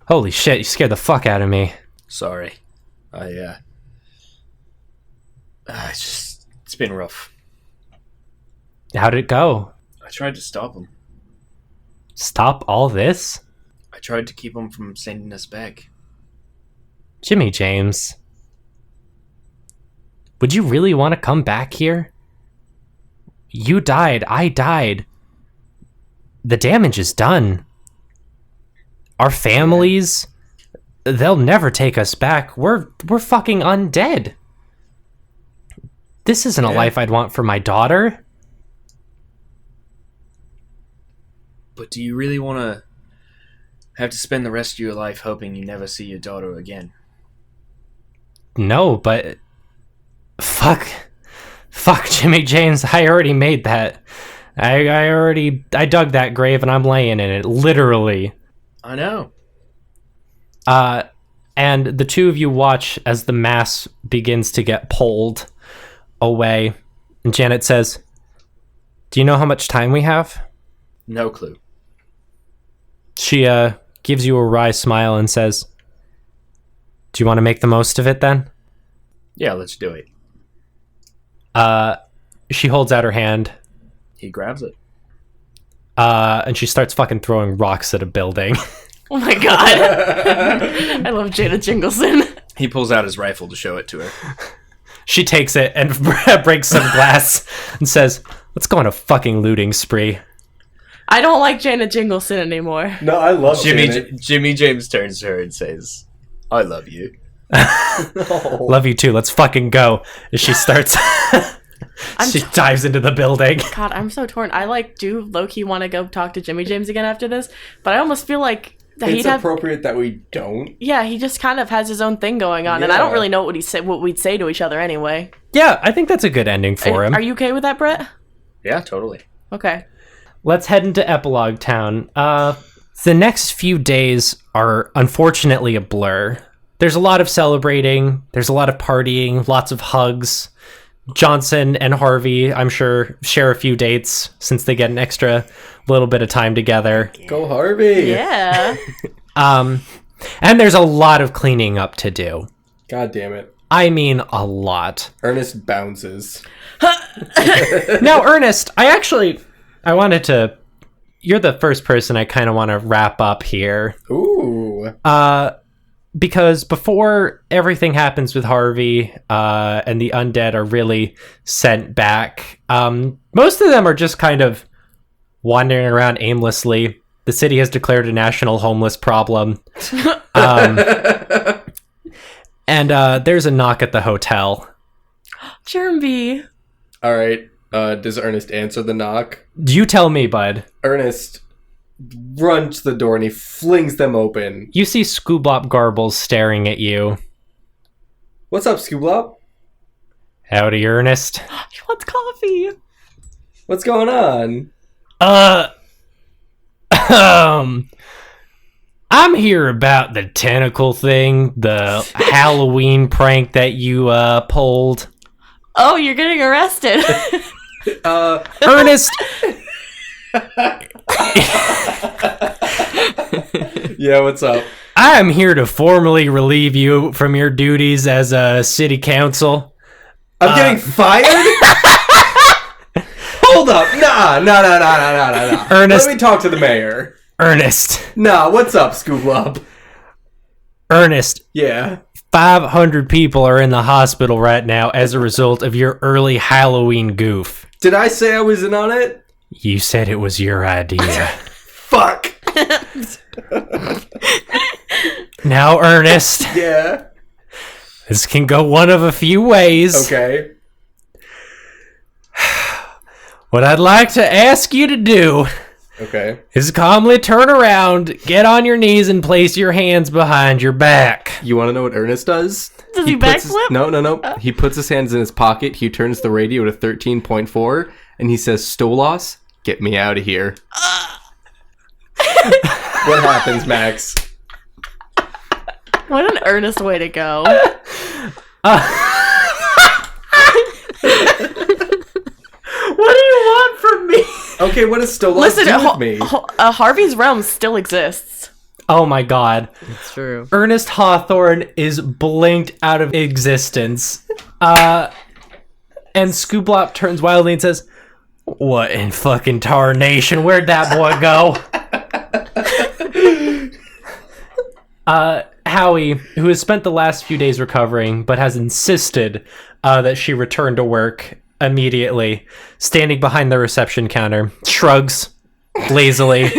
"Holy shit, you scared the fuck out of me." Sorry. I It's been rough. How'd it go? I tried to stop him. Stop all this? I tried to keep him from sending us back. Jimmy James. Would you really want to come back here? You died. I died. The damage is done. Our families, they'll never take us back. We're fucking undead. This isn't a life I'd want for my daughter. But do you really want to have to spend the rest of your life hoping you never see your daughter again? No, but... Fuck, Jimmy James, I already made that. I dug that grave and I'm laying in it, literally. I know. And the two of you watch as the mass begins to get pulled away. And Janet says, "Do you know how much time we have?" No clue. She gives you a wry smile and says, "Do you want to make the most of it then?" Yeah, let's do it. She holds out her hand. He grabs it. And she starts fucking throwing rocks at a building. Oh my god. I love Jada Jingleson. He pulls out his rifle to show it to her. She takes it and breaks some glass and says, "Let's go on a fucking looting spree." I don't like Jada Jingleson anymore. No, I love Janet. Jimmy James turns to her and says, "I love you." Love you too. Let's fucking go. As she starts... she dives into the building. God, I'm so torn. I do low-key want to go talk to Jimmy James again after this, but I almost feel like it's appropriate that we don't. Yeah, he just kind of has his own thing going on, and I don't really know what we'd say to each other anyway. Yeah, I think that's a good ending for him. Are you okay with that, Brett? Yeah, totally. Okay. Let's head into Epilogue Town. The next few days are unfortunately a blur. There's a lot of celebrating, there's a lot of partying, lots of hugs. Johnson and Harvey, I'm sure, share a few dates since they get an extra little bit of time together. Go Harvey! Yeah. And there's a lot of cleaning up to do. God damn it. I mean, a lot. Ernest bounces. Now, Ernest, I wanted to... You're the first person I kind of want to wrap up here. Ooh. Because before everything happens with Harvey and the undead are really sent back, most of them are just kind of wandering around aimlessly. The city has declared a national homeless problem. And there's a knock at the hotel. Jeremy. All right. Does Ernest answer the knock? You tell me, bud. Ernest runs to the door and he flings them open. You see Scooblop Garbles staring at you. What's up, Scooblop? Howdy, Ernest. He wants coffee. What's going on? I'm here about the tentacle thing, the Halloween prank that you pulled. Oh, you're getting arrested. Ernest. Yeah, what's up? I am here to formally relieve you from your duties as a city council. I'm getting fired? Hold up. Nah. Ernest. Let me talk to the mayor. Ernest. Nah, what's up, Scooblop? Ernest. Yeah. 500 people are in the hospital right now as a result of your early Halloween goof. Did I say I was in on it? You said it was your idea. Fuck. Now, Ernest. Yeah. This can go one of a few ways. Okay. What I'd like to ask you to do is calmly turn around, get on your knees, and place your hands behind your back. You want to know what Ernest does? Does he backflip? No. He puts his hands in his pocket, he turns the radio to 13.4, and he says, "Stolas, get me out of here." What happens, Max? What an earnest way to go. What do you want from me? Okay, what does Stolas do with me? Harvey's Realm still exists. Oh my god. It's true. Ernest Hawthorne is blinked out of existence. And Scooblop turns wildly and says, "What in fucking tarnation? Where'd that boy go?" Howie, who has spent the last few days recovering, but has insisted that she return to work immediately, standing behind the reception counter, shrugs lazily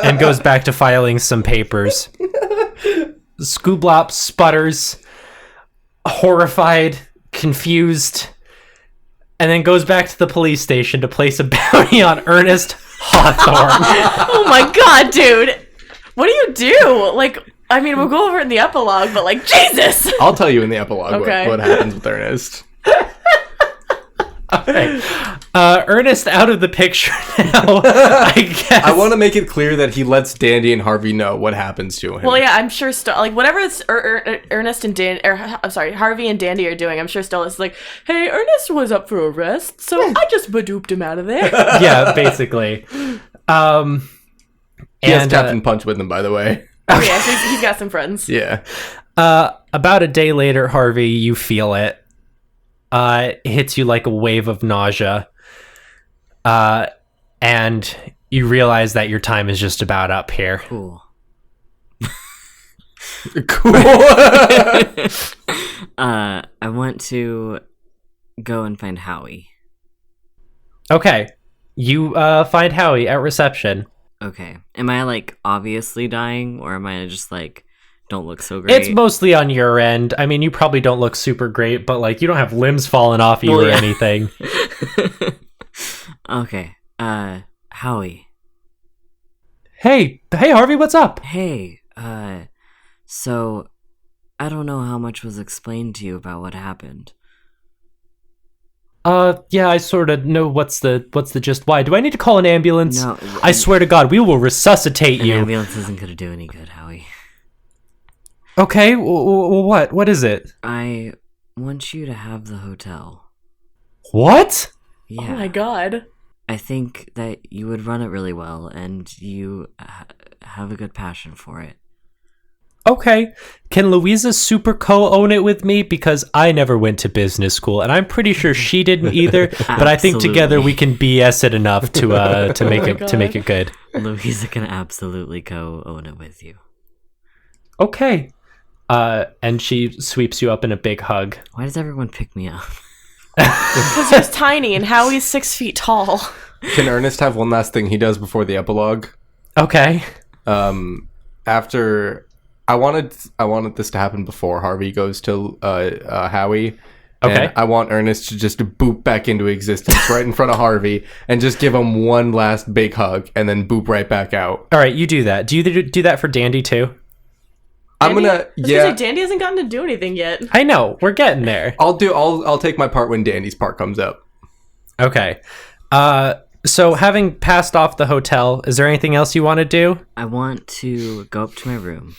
and goes back to filing some papers. Scooblop sputters, horrified, confused, and then goes back to the police station to place a bounty on Ernest Hawthorne. Oh my god, dude! What do you do? Like, I mean, we'll go over it in the epilogue, but like, Jesus! I'll tell you in the epilogue Okay. what happens with Ernest. Okay. Ernest out of the picture now, I guess. I want to make it clear that he lets Dandy and Harvey know what happens to him. Well, yeah, I'm sure like whatever Ernest and Harvey and Dandy are doing, I'm sure Stella's like, "Hey, Ernest was up for arrest, so I just badooped him out of there." Yeah, basically. He has Captain Punch with him, by the way. Oh, yeah, so he's got some friends. Yeah. About a day later, Harvey, you feel it. It hits you like a wave of nausea. And you realize that your time is just about up here. Cool. Cool. I want to go and find Howie. Okay. You find Howie at reception. Okay. Am I like obviously dying, or am I just like don't look so great? It's mostly on your end. I mean, you probably don't look super great, but like you don't have limbs falling off you or anything. Okay. Howie. Hey, Harvey, what's up? Hey, so I don't know how much was explained to you about what happened. Yeah, I sort of know what's the gist. Why? Do I need to call an ambulance? No. I swear to God, we will resuscitate An you. ambulance isn't gonna do any good, Howie. Okay, what? What is it? I want you to have the hotel. What? Yeah. Oh my god. I think that you would run it really well, and you have a good passion for it. Okay. Can Louisa Super co-own it with me? Because I never went to business school, and I'm pretty sure she didn't either. But I think together we can BS it enough to make it good. Louisa can absolutely co-own it with you. Okay. And she sweeps you up in a big hug. Why does everyone pick me up? Because he's tiny and Howie's 6 feet tall. Can Ernest have one last thing he does before the epilogue? Okay. After I wanted this to happen before Harvey goes to Howie. Okay. And I want Ernest to just boop back into existence right in front of Harvey and just give him one last big hug and then boop right back out. All right, you do that. Do you do that for Dandy too? Dandy hasn't gotten to do anything yet. I know, we're getting there. I'll take my part when Dandy's part comes up. Okay. So having passed off the hotel, is there anything else you want to do? I want to go up to my room.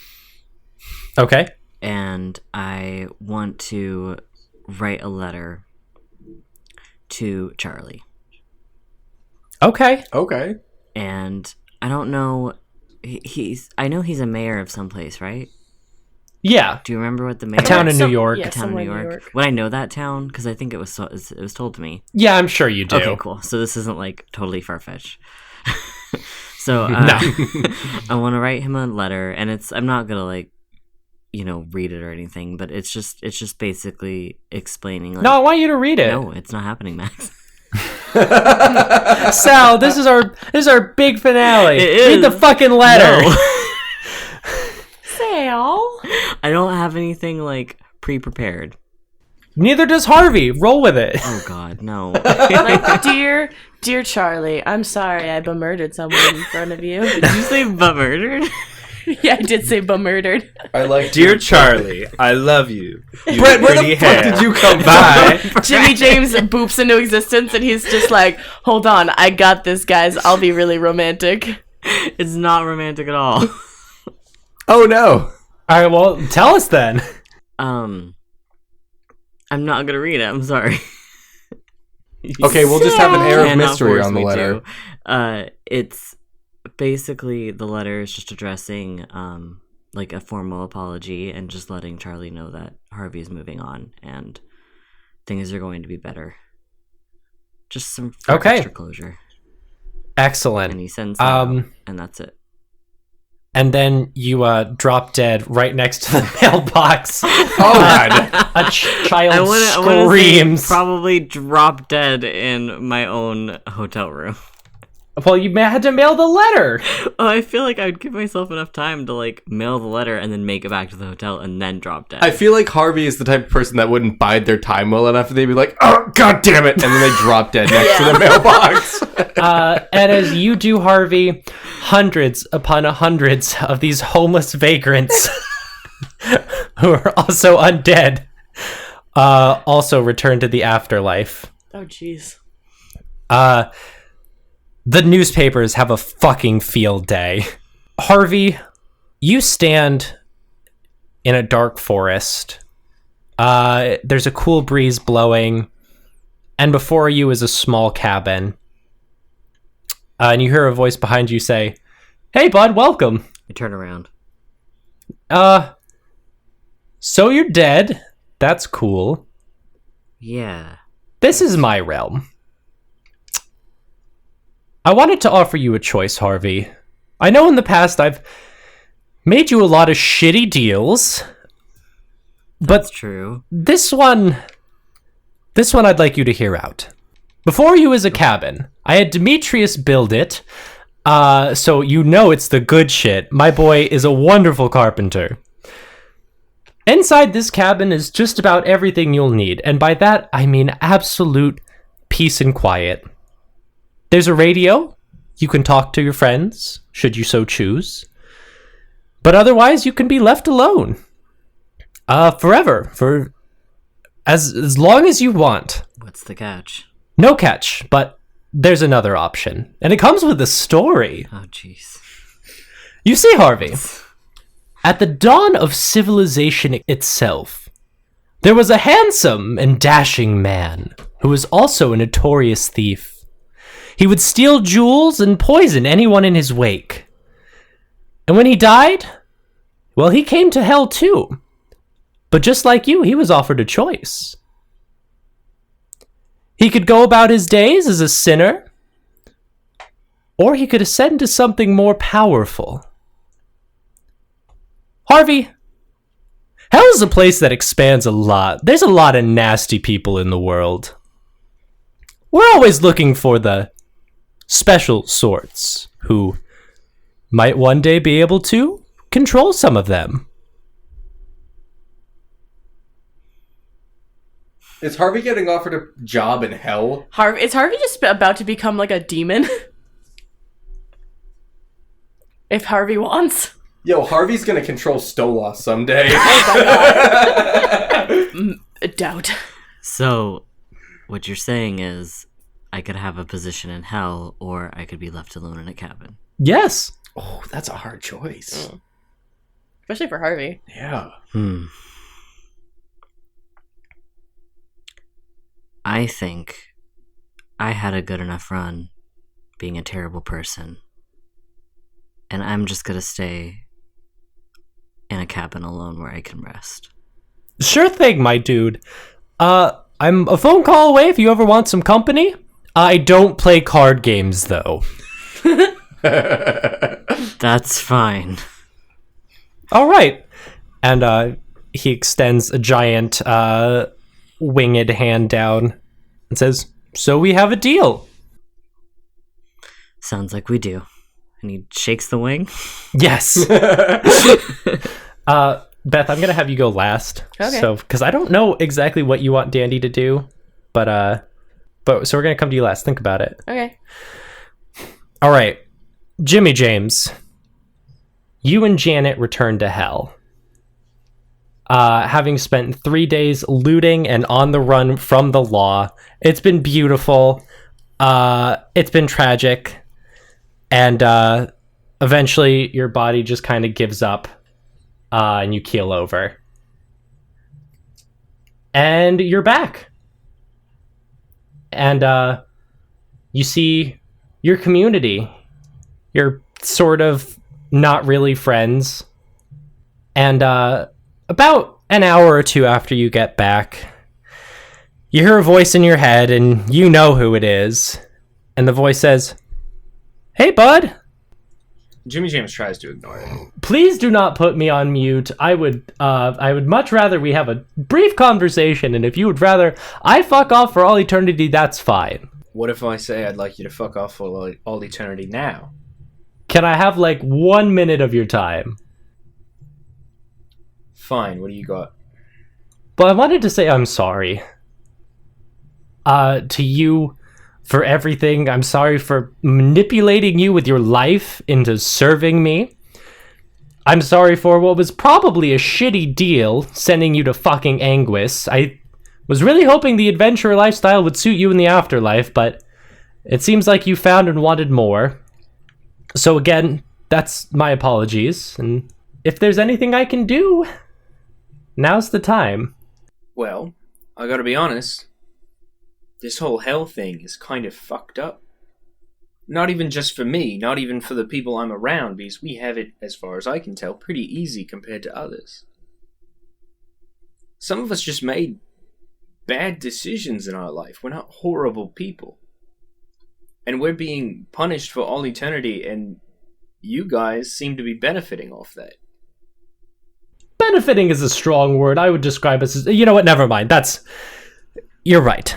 Okay. And I want to write a letter to Charlie. Okay. Okay. And I don't know, I know he's a mayor of someplace, right? Yeah. Do you remember what the mayor? A town in New York. Yeah, A town in New York. Would I know that town? Because I think it was told to me. Yeah, I'm sure you do. Okay, cool. So this isn't like totally far-fetched. So No. I want to write him a letter, and I'm not gonna like, read it or anything, but it's just basically explaining. Like, No, I want you to read it. No, it's not happening, Max. Sal, this is our big finale. It is. Read the fucking letter. No. Sal. I don't have anything like pre-prepared. Neither does Harvey. Roll with it. Oh God, no. Like, dear Charlie, I'm sorry I murdered someone in front of you. Did you say murdered? Yeah, I did say murdered. I like Dear Charlie, I love you. Brett, where the fuck did you come Bye. Jimmy James boops into existence and he's just like, hold on, I got this, guys. I'll be really romantic. It's not romantic at all. Oh no. All right, well, tell us then. I'm not gonna read it. I'm sorry. Okay, we'll just have an air of Cannot mystery force on the me letter. to. It's basically the letter is just addressing like a formal apology and just letting Charlie know that Harvey's moving on and things are going to be better. Just some extra closure. Excellent. And he sends that out, and that's it. And then you drop dead right next to the mailbox. Oh God! A child screams. Probably drop dead in my own hotel room. Well, you had to mail the letter. Oh, I feel like I'd give myself enough time to like mail the letter and then make it back to the hotel and then drop dead. I feel like Harvey is the type of person that wouldn't bide their time well enough. They'd be like, "Oh God damn it!" and then they drop dead next to the mailbox. And as you do, Harvey, hundreds upon hundreds of these homeless vagrants who are also undead also return to the afterlife. Oh, jeez. The newspapers have a fucking field day. Harvey, you stand in a dark forest. There's a cool breeze blowing, and before you is a small cabin. And you hear a voice behind you say, "Hey, bud, welcome." I turn around. So you're dead. That's cool. Yeah. This is my realm. I wanted to offer you a choice, Harvey. I know in the past I've made you a lot of shitty deals, That's true. This one I'd like you to hear out. Before you is a cabin. I had Demetrius build it, so you know it's the good shit. My boy is a wonderful carpenter. Inside this cabin is just about everything you'll need, and by that I mean absolute peace and quiet. There's a radio. You can talk to your friends, should you so choose. But otherwise, you can be left alone. Forever. For as long as you want. What's the catch? No catch, but there's another option. And it comes with a story. Oh, jeez. You see, Harvey, at the dawn of civilization itself, there was a handsome and dashing man who was also a notorious thief. He would steal jewels and poison anyone in his wake. And when he died, well, he came to hell too. But just like you, he was offered a choice. He could go about his days as a sinner, or he could ascend to something more powerful. Harvey, hell is a place that expands a lot. There's a lot of nasty people in the world. We're always looking for the special sorts who might one day be able to control some of them. Is Harvey getting offered a job in hell? Is Harvey just about to become like a demon? If Harvey wants. Yo, Harvey's gonna control Stolas someday. Doubt. So, what you're saying is, I could have a position in hell, or I could be left alone in a cabin. Yes. Oh, that's a hard choice. Especially for Harvey. Yeah. I think I had a good enough run being a terrible person. And I'm just gonna stay in a cabin alone where I can rest. Sure thing, my dude. I'm a phone call away if you ever want some company. I don't play card games, though. That's fine. All right. And he extends a giant winged hand down and says, "So we have a deal." Sounds like we do. And he shakes the wing. Yes. Beth, I'm gonna have you go last. Okay. So, because I don't know exactly what you want Dandy to do, but so we're gonna come to you last. Think about it. Okay. All right, Jimmy James. You and Janet return to hell. Having spent 3 days looting and on the run from the law. It's been beautiful. It's been tragic. And eventually your body just kind of gives up and you keel over. And you're back. And you see your community. You're sort of not really friends. And about an hour or two after you get back, You hear a voice in your head, and you know who it is. And the voice says, "Hey, bud." Jimmy James tries to ignore it. Please do not put me on mute. I would much rather we have a brief conversation, and if you would rather I fuck off for all eternity, that's fine. What if I say I'd like you to fuck off for all eternity now? Can I have, 1 minute of your time? Fine, what do you got? But I wanted to say I'm sorry. To you for everything. I'm sorry for manipulating you with your life into serving me. I'm sorry for what was probably a shitty deal, sending you to fucking Anguis. I was really hoping the adventure lifestyle would suit you in the afterlife, but it seems like you found and wanted more. So again, that's my apologies, and if there's anything I can do, now's the time. Well, I gotta be honest. This whole hell thing is kind of fucked up. Not even just for me, not even for the people I'm around, because we have it, as far as I can tell, pretty easy compared to others. Some of us just made bad decisions in our life. We're not horrible people. And we're being punished for all eternity, and you guys seem to be benefiting off that. Benefiting is a strong word. I would describe us as... You know what? Never mind. You're right.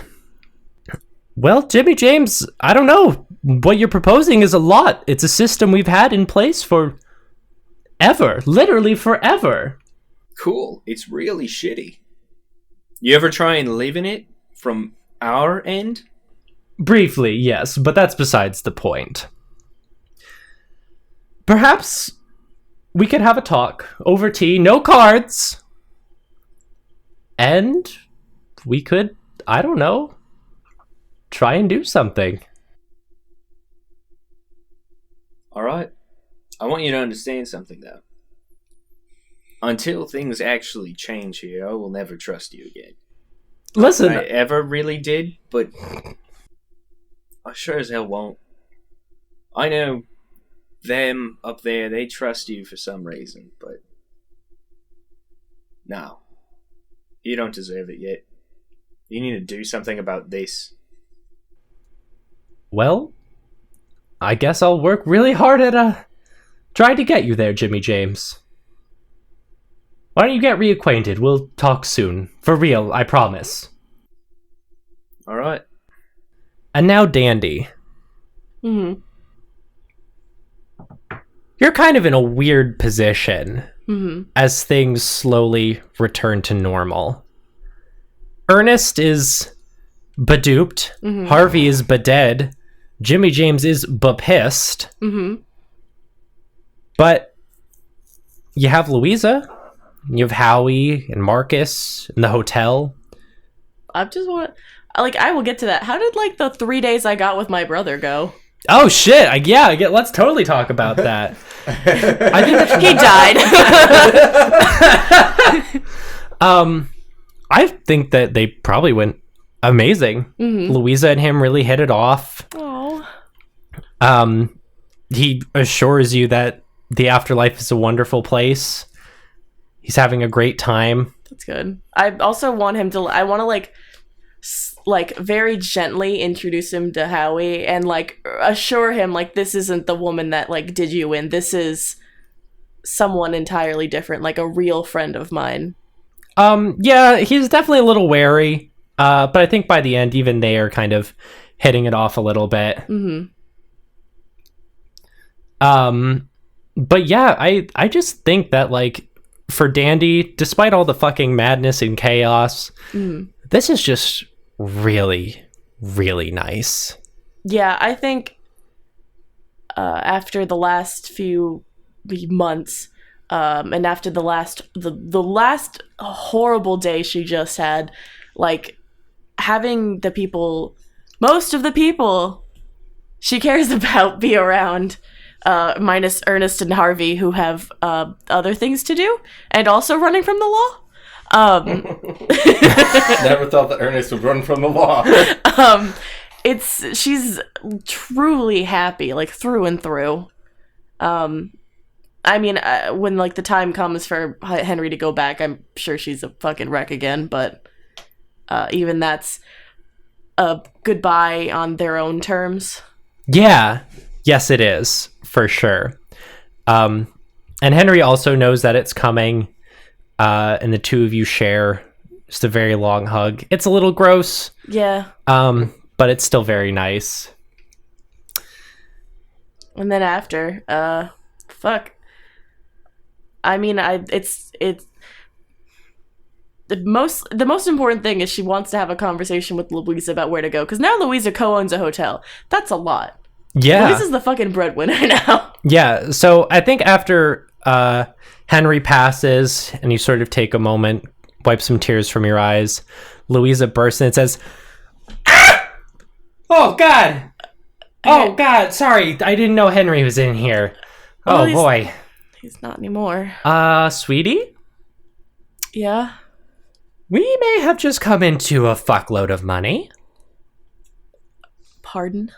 Well, Jimmy James, I don't know. What you're proposing is a lot. It's a system we've had in place for ever. Literally forever. Cool. It's really shitty. You ever try and live in it from our end? Briefly, yes, but that's besides the point. Perhaps we could have a talk over tea, no cards. And we could, I don't know, try and do something. Alright. I want you to understand something, though. Until things actually change here, I will never trust you again. Listen, I ever really did, but I sure as hell won't. I know them up there, they trust you for some reason, but no. You don't deserve it yet. You need to do something about this. well, I guess I'll work really hard at trying to get you there, Jimmy James. Why don't you get reacquainted? We'll talk soon. For real, I promise. Alright. And now, Dandy. Mm-hmm. You're kind of in a weird position Mm-hmm. as things slowly return to normal. Ernest is baduped. Mm-hmm. Harvey is badead. Jimmy James is bapissed. Mm-hmm. But you have Louisa. You have Howie and Marcus in the hotel. I just want, I will get to that. How did the 3 days I got with my brother go? Oh shit! Let's totally talk about that. I think that's, He died. I think that they probably went amazing. Mm-hmm. Louisa and him really hit it off. Oh. He assures you that the afterlife is a wonderful place. He's having a great time. That's good. I also want him to. I want to very gently introduce him to Howie and assure him this isn't the woman that did you in. This is someone entirely different, a real friend of mine. Yeah, he's definitely a little wary. But I think by the end, even they are kind of hitting it off a little bit. Mm-hmm. But yeah, I just think that for Dandy, despite all the fucking madness and chaos, this is just really, really nice. Yeah, I think after the last few months, and after the last horrible day she just had, having most of the people she cares about be around, minus Ernest and Harvey, who have other things to do and also running from the law. Never thought that Ernest would run from the law. She's truly happy, through and through. When the time comes for Henry to go back, I'm sure she's a fucking wreck again, but even that's a goodbye on their own terms. Yeah. Yes, it is, for sure. And Henry also knows that it's coming, and the two of you share just a very long hug. It's a little gross. Yeah. But it's still very nice. And then after, fuck. I mean, it's the most important thing is she wants to have a conversation with Louisa about where to go, because now Louisa co-owns a hotel. That's a lot. Yeah. Louisa's the fucking breadwinner now. Yeah. So I think after Henry passes and you sort of take a moment, wipe some tears from your eyes, Louisa bursts in and says, "Ah! Oh, God. Oh, God. Sorry. I didn't know Henry was in here. Oh, boy. He's not anymore. Sweetie? Yeah? We may have just come into a fuckload of money. Pardon?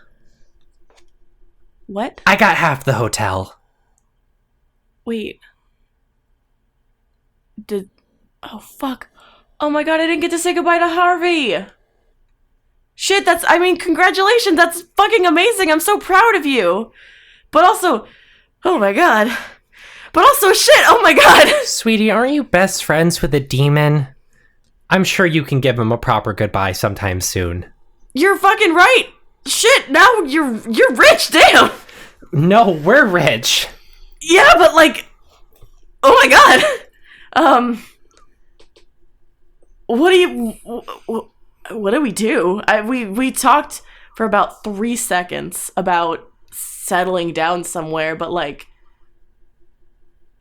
What? I got half the hotel. Wait. Oh, fuck. Oh my god, I didn't get to say goodbye to Harvey! Shit, congratulations, that's fucking amazing, I'm so proud of you! But also, oh my god. But also, shit, oh my god! Sweetie, aren't you best friends with a demon? I'm sure you can give him a proper goodbye sometime soon. You're fucking right! Shit, now you're rich, damn! No, we're rich. Yeah, but oh my god! What do we do? We talked for about 3 seconds about settling down somewhere, but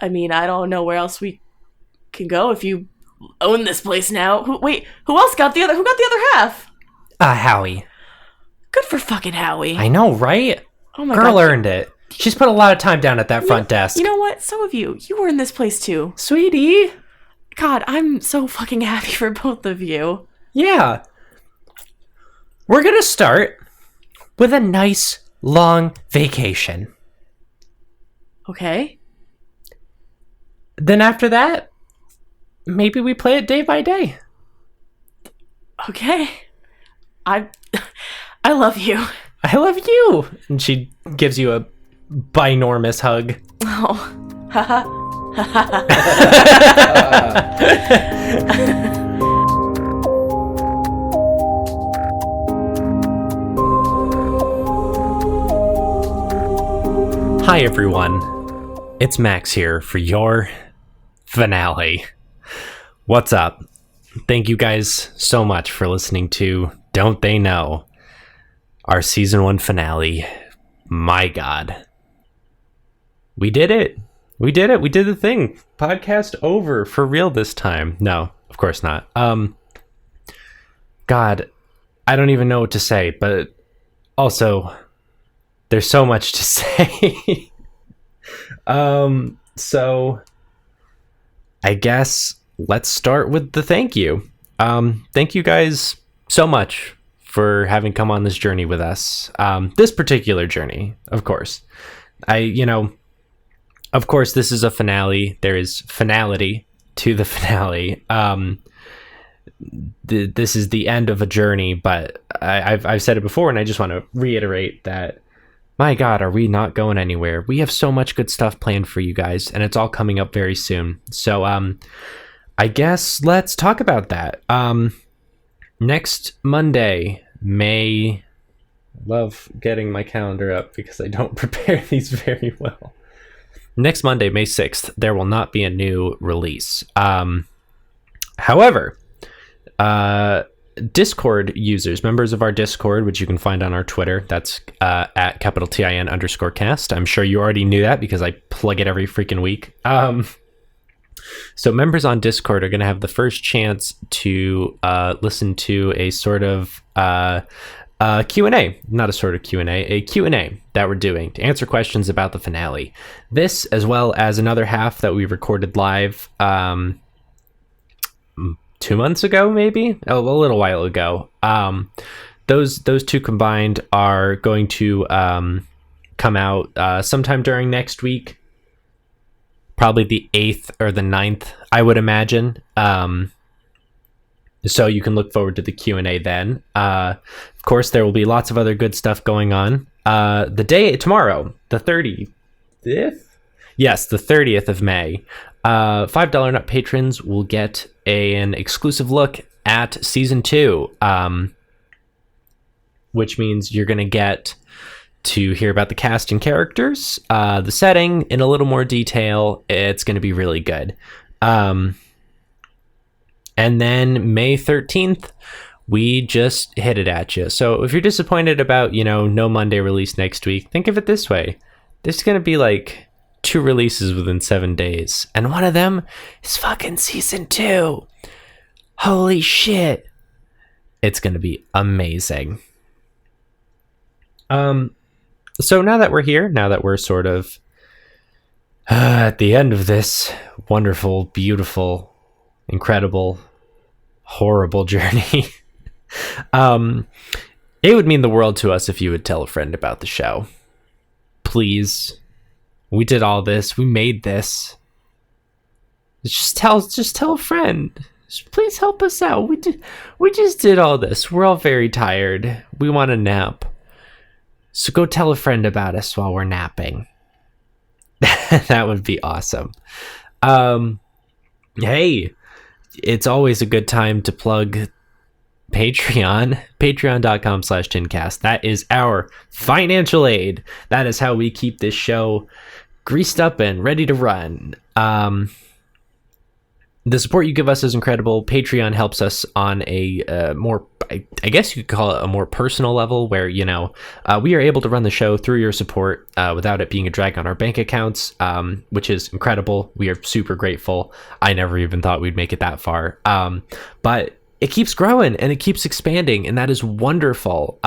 I mean, I don't know where else we can go if you own this place now. Who else got the other half? Howie. Good for fucking Howie. I know, right? Oh my Girl god. earned it. She's put a lot of time down at that front desk. You know what? So have you. You were in this place too. Sweetie. God, I'm so fucking happy for both of you. Yeah. We're gonna start with a nice, long vacation. Okay. Then after that, maybe we play it day by day. Okay. I love you. I love you. And she gives you a binormous hug. Oh. Hi everyone. It's Max here for your finale. What's up? Thank you guys so much for listening to Don't They Know? Our season 1 finale. My God. We did it. We did it. We did the thing. Podcast over for real this time. No, of course not. God, I don't even know what to say, but also there's so much to say. So I guess let's start with the thank you. Thank you guys so much for having come on this journey with us. This particular journey, of course. Of course, this is a finale. There is finality to the finale. This is the end of a journey, but I've said it before, and I just want to reiterate that, my God, are we not going anywhere? We have so much good stuff planned for you guys, and it's all coming up very soon. So, I guess let's talk about that. Next Monday, love getting my calendar up because I don't prepare these very well. Next Monday, May 6th, there will not be a new release. However, Discord users, members of our Discord, which you can find on our Twitter, that's at @TIN_cast. I'm sure you already knew that because I plug it every freaking week. So members on Discord are going to have the first chance to listen to a sort of Q&A, not a sort of Q&A, a Q&A that we're doing to answer questions about the finale. This, as well as another half that we recorded live 2 months ago, maybe a little while ago. Those two combined are going to come out sometime during next week, probably the 8th or the 9th, I would imagine. So you can look forward to the Q&A then. Of course, there will be lots of other good stuff going on. The day tomorrow, the 30th? Yes, the 30th of May. $5 and up patrons will get an exclusive look at season 2, which means you're going to get to hear about the cast and characters, the setting in a little more detail. It's going to be really good. And then May 13th, we just hit it at you. So if you're disappointed about, no Monday release next week, think of it this way. There's going to be like 2 releases within 7 days. And one of them is fucking season 2. Holy shit. It's going to be amazing. So now that we're here, now that we're sort of at the end of this wonderful, beautiful, incredible, horrible journey, it would mean the world to us if you would tell a friend about the show. Please. We did all this. We made this. Just tell a friend. Just please help us out. We just did all this. We're all very tired. We want a nap. So go tell a friend about us while we're napping. That would be awesome. Hey, it's always a good time to plug Patreon. Patreon.com/tincast. That is our financial aid. That is how we keep this show greased up and ready to run. The support you give us is incredible. Patreon helps us on a more, I guess you could call it a more personal level, where, we are able to run the show through your support without it being a drag on our bank accounts, which is incredible. We are super grateful. I never even thought we'd make it that far. But it keeps growing and it keeps expanding, and that is wonderful.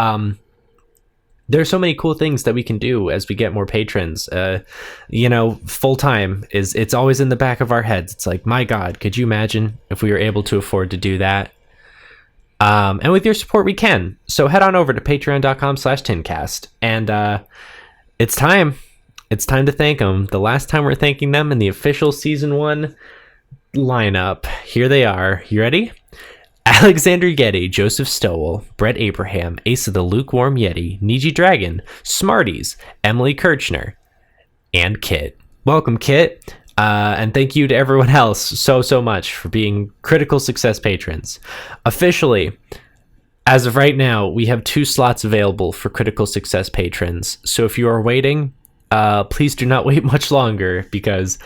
There are so many cool things that we can do as we get more patrons. Full time it's always in the back of our heads. It's like, my God, could you imagine if we were able to afford to do that? And with your support, we can. So head on over to patreon.com/tincast. And it's time. It's time to thank them. The last time we're thanking them in the official season 1 lineup. Here they are. You ready? Alexander Yeti, Joseph Stowell, Brett Abraham, Ace of the Lukewarm Yeti, Niji Dragon, Smarties, Emily Kirchner, and Kit. Welcome, Kit. And thank you to everyone else so much for being Critical Success patrons. Officially, as of right now, we have 2 slots available for Critical Success patrons. So if you are waiting, please do not wait much longer, because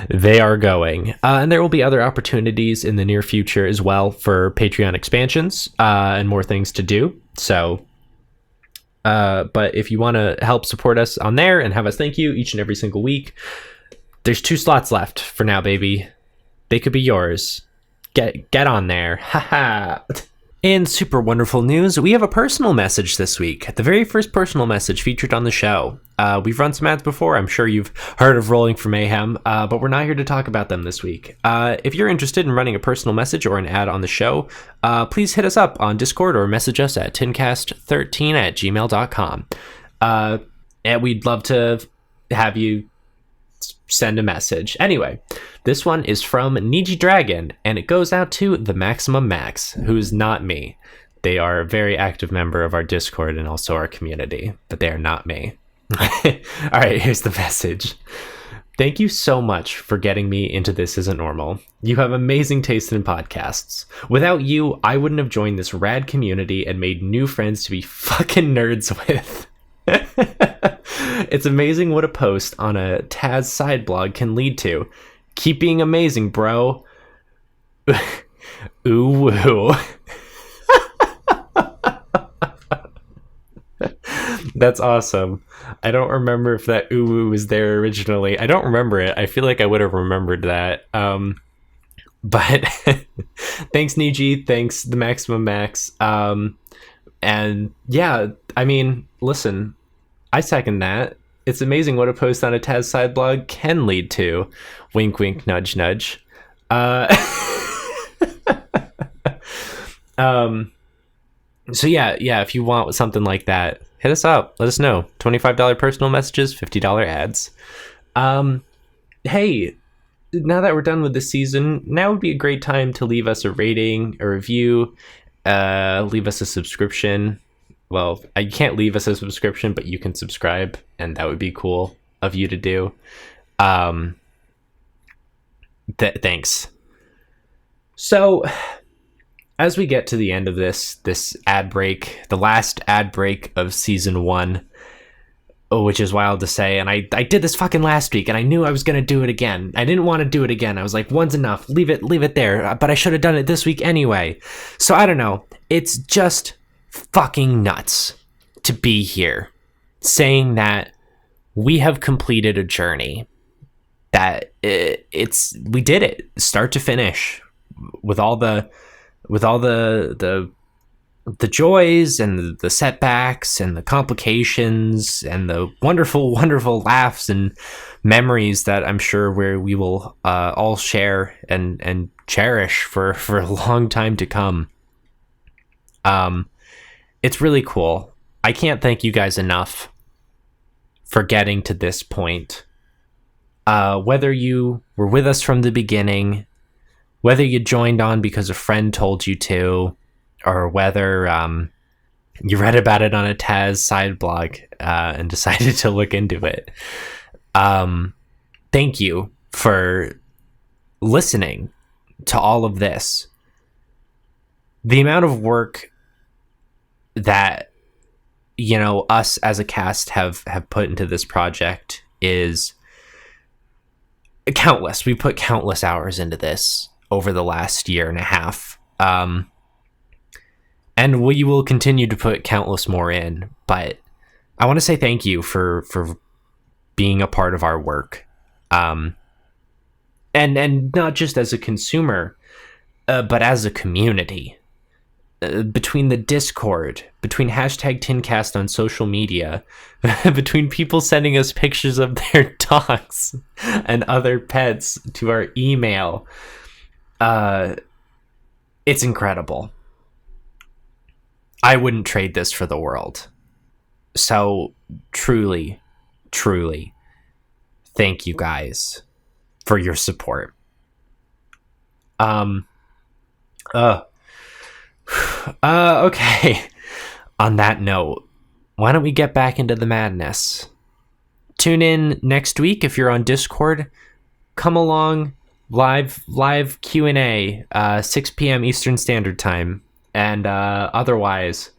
they are going. And there will be other opportunities in the near future as well for Patreon expansions and more things to do. So, but if you want to help support us on there and have us thank you each and every single week, there's 2 slots left for now, baby. They could be yours. Get on there. Haha. In super wonderful news, we have a personal message this week. The very first personal message featured on the show. We've run some ads before. I'm sure you've heard of Rolling for Mayhem, but we're not here to talk about them this week. If you're interested in running a personal message or an ad on the show, please hit us up on Discord or message us at tincast13@gmail.com. And we'd love to have you send a message. Anyway, this one is from Niji Dragon, and it goes out to the Maximum Max, who's not me. They are a very active member of our Discord and also our community, but they are not me. All right, here's the message. Thank you so much for getting me into This Isn't Normal. You have amazing taste in podcasts. Without you, I wouldn't have joined this rad community and made new friends to be fucking nerds with. It's amazing what a post on a Taz side blog can lead to. Keep being amazing, bro. Ooh woo. That's awesome. I don't remember if that ooh woo was there originally. I don't remember it. I feel like I would have remembered that. But thanks, Niji. Thanks, the Maximum Max. And yeah, I mean, listen, I second that. It's amazing what a post on a Taz side blog can lead to. Wink, wink, nudge, nudge. So yeah, if you want something like that, hit us up. Let us know. $25 personal messages, $50 ads. Hey, now that we're done with the season, now would be a great time to leave us a rating, a review, leave us a subscription. Well, I can't leave us a subscription, but you can subscribe, and that would be cool of you to do. Thanks. So, as we get to the end of this ad break, the last ad break of season 1, which is wild to say, and I did this fucking last week, and I knew I was gonna do it again. I didn't want to do it again. I was like, one's enough. Leave it there. But I should have done it this week anyway. So I don't know. It's just fucking nuts to be here, saying that we have completed a journey. That we did it, start to finish, with all the joys and the setbacks and the complications and the wonderful, wonderful laughs and memories that I'm sure we will all share and cherish for a long time to come. It's really cool. I can't thank you guys enough for getting to this point. Whether you were with us from the beginning, whether you joined on because a friend told you to, or whether you read about it on a Taz side blog and decided to look into it. Thank you for listening to all of this. The amount of work that, us as a cast have put into this project is countless. We put countless hours into this over the last year and a half. And we will continue to put countless more in, but I want to say thank you for being a part of our work. And not just as a consumer, but as a community. Between the Discord, between #TinCast on social media, between people sending us pictures of their dogs and other pets to our email, it's incredible. I wouldn't trade this for the world. So truly, truly, thank you guys for your support. Okay. On that note, why don't we get back into the madness? Tune in next week if you're on Discord. Come along, live Q&A, 6 p.m. Eastern Standard Time. And otherwise,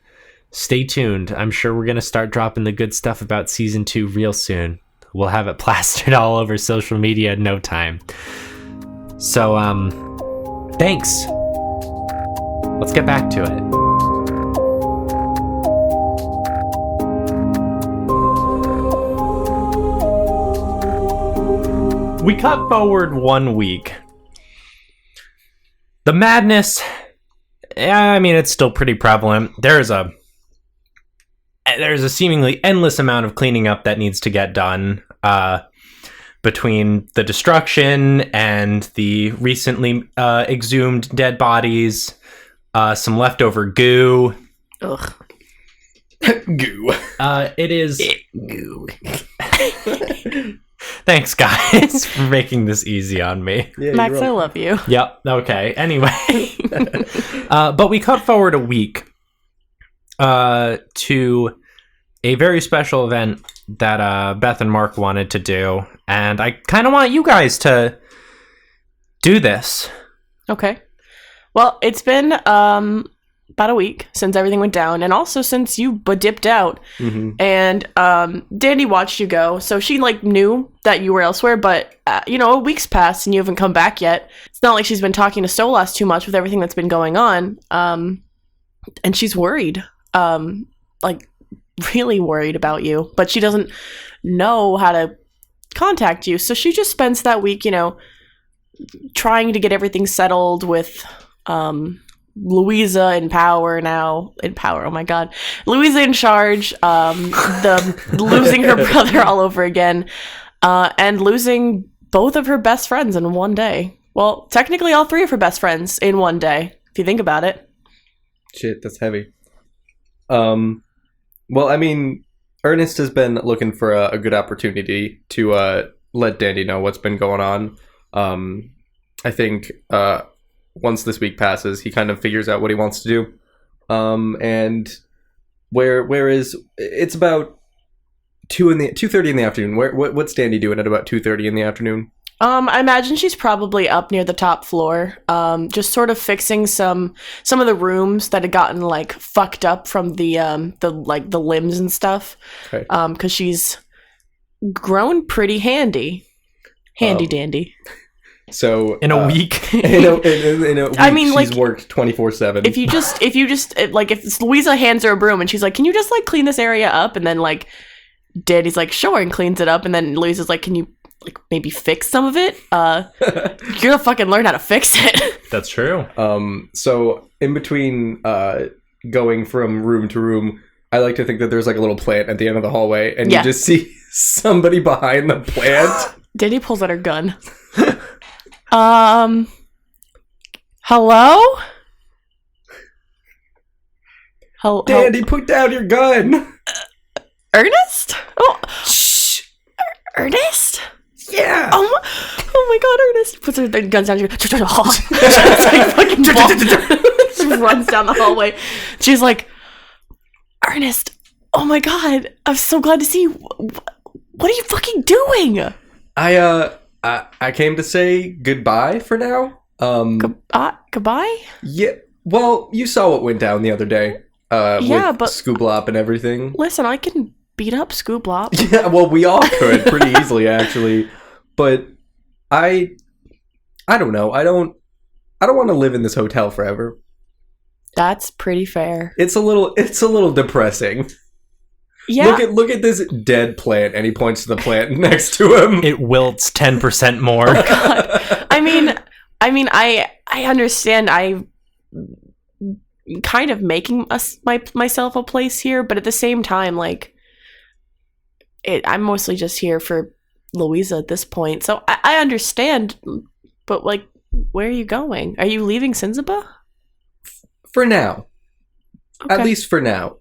stay tuned. I'm sure we're going to start dropping the good stuff about Season 2 real soon. We'll have it plastered all over social media in no time. So, thanks. Let's get back to it. We cut forward 1 week. The madness, I mean, it's still pretty prevalent. There's a seemingly endless amount of cleaning up that needs to get done between the destruction and the recently exhumed dead bodies, some leftover goo. Ugh. Goo. It is goo. Thanks, guys, for making this easy on me. Yeah, Max, I love you. Yep. Okay. Anyway, but we cut forward a week to a very special event that Beth and Mark wanted to do, and I kind of want you guys to do this. Okay. Well, it's been about a week since everything went down, and also since you dipped out. Mm-hmm. And Dandy watched you go, so she knew that you were elsewhere, but a week's passed and you haven't come back yet. It's not like she's been talking to Stolas too much with everything that's been going on, and she's worried, really worried about you, but she doesn't know how to contact you, so she just spends that week trying to get everything settled with Louisa in power now. Oh my god. Louisa in charge, losing her brother all over again, and losing both of her best friends in one day. Well, technically all three of her best friends in one day, if you think about it. Shit, that's heavy. Well, I mean, Ernest has been looking for a good opportunity to let Dandy know what's been going on. I think once this week passes, he kind of figures out what he wants to do. And where is it's about 2:30 in the afternoon. What's Dandy doing at about 2:30 in the afternoon? I imagine she's probably up near the top floor, just sort of fixing some of the rooms that had gotten like fucked up from the limbs and stuff. Okay. Because she's grown pretty handy dandy. So in a week, in a week, I mean, she's like, worked 24/7. If you just like, if Louisa hands her a broom and she's like, "Can you just like clean this area up?" and then like Danny's like, "Sure," and cleans it up, and then Louisa's like, "Can you like maybe fix some of it?" You're gonna fucking learn how to fix it. That's true. So in between going from room to room, I like to think that there's like a little plant at the end of the hallway, and you just see somebody behind the plant. Danny pulls out her gun. Hello? Dandy, put down your gun. Ernest? Oh, shh. Ernest? Yeah. Oh my God, Ernest puts her guns down. She runs down the hallway. She's like, Ernest, oh my God, I'm so glad to see you. What are you fucking doing? I came to say goodbye for now. Goodbye? Yeah. Well, you saw what went down the other day. With Scooblop and everything. Listen, I can beat up Scooblop. Yeah, well, we all could pretty easily, actually. But I don't know. I don't want to live in this hotel forever. That's pretty fair. It's a little depressing. Yeah. Look at this dead plant, and he points to the plant next to him. It wilts 10% more. Oh, God. I mean, I understand. I kind of making myself a place here, but at the same time, like, I'm mostly just here for Louisa at this point. So I understand, but like, where are you going? Are you leaving Sinzaba? For now. Okay. At least for now.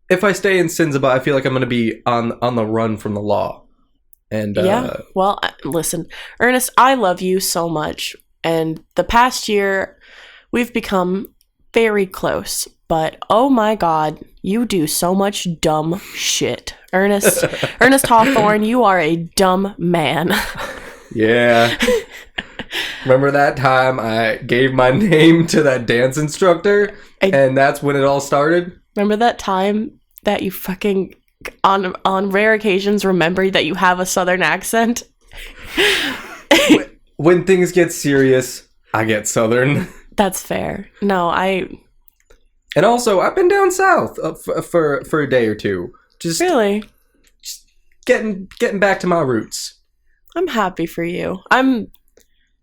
If I stay in Sinzaba, I feel like I'm going to be on the run from the law. And yeah. Well, listen, Ernest, I love you so much, and the past year we've become very close. But oh my God, you do so much dumb shit, Ernest. Ernest Hawthorne, you are a dumb man. Yeah. Remember that time I gave my name to that dance instructor, and that's when it all started? Remember that time that you fucking, on rare occasions, remember that you have a southern accent? When things get serious, I get southern. That's fair. No, And also, I've been down south for a day or two. Just really? Just getting back to my roots. I'm happy for you. I'm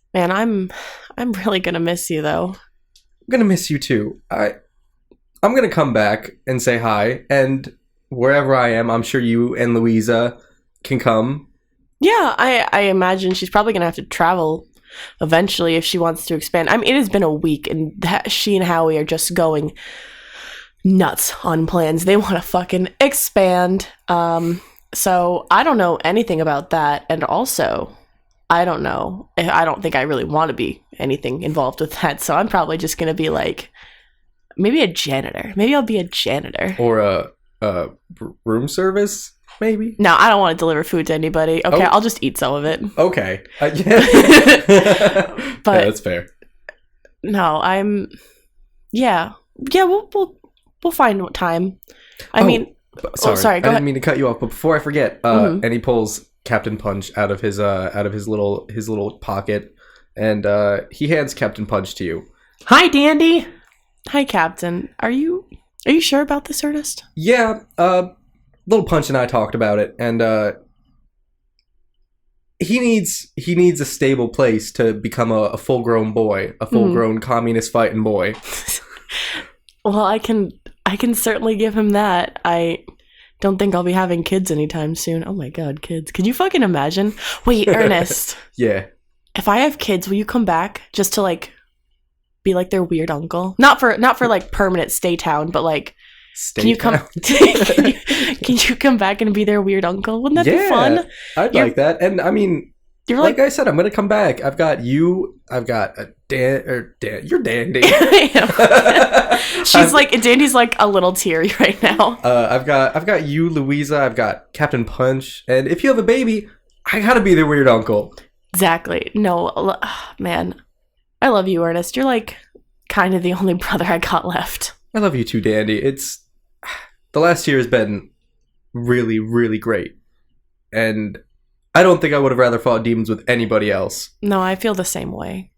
really gonna miss you, though. I'm gonna miss you, too. I'm going to come back and say hi, and wherever I am, I'm sure you and Louisa can come. Yeah, I imagine she's probably going to have to travel eventually if she wants to expand. I mean, it has been a week, and she and Howie are just going nuts on plans. They want to fucking expand. So I don't know anything about that, and also, I don't know. I don't think I really want to be anything involved with that, so I'm probably just going to be like, maybe a janitor. Maybe I'll be a janitor. Or a room service, maybe? No, I don't want to deliver food to anybody. Okay, I'll just eat some of it. Okay. But yeah, that's fair. No, Yeah, we'll find what time. Sorry, I go ahead. didn't mean to cut you off, but before I forget, and he pulls Captain Punch out of his little pocket, and he hands Captain Punch to you. Hi, Dandy. Hi, Captain. Are you sure about this, Ernest? Yeah, Little Punch and I talked about it, and he needs a stable place to become a full-grown boy, a full-grown communist fighting boy. Well, I can certainly give him that. I don't think I'll be having kids anytime soon. Oh my God, kids! Can you fucking imagine? Wait, Ernest. Yeah. If I have kids, will you come back just to like be like their weird uncle? Not for like permanent stay town, but like, can you come can you come back and be their weird uncle? Wouldn't that be fun? I'd like that. And I mean, You're like I said, I'm gonna come back. I've got you. I've got a Dan. You're Dandy. She's like Dandy's like a little teary right now. I've got you, Louisa. I've got Captain Punch. And if you have a baby, I gotta be the weird uncle. Exactly. No, man, I love you, Ernest. You're like kind of the only brother I got left. I love you too, Dandy. The last year has been really, really great, and I don't think I would have rather fought demons with anybody else. No, I feel the same way.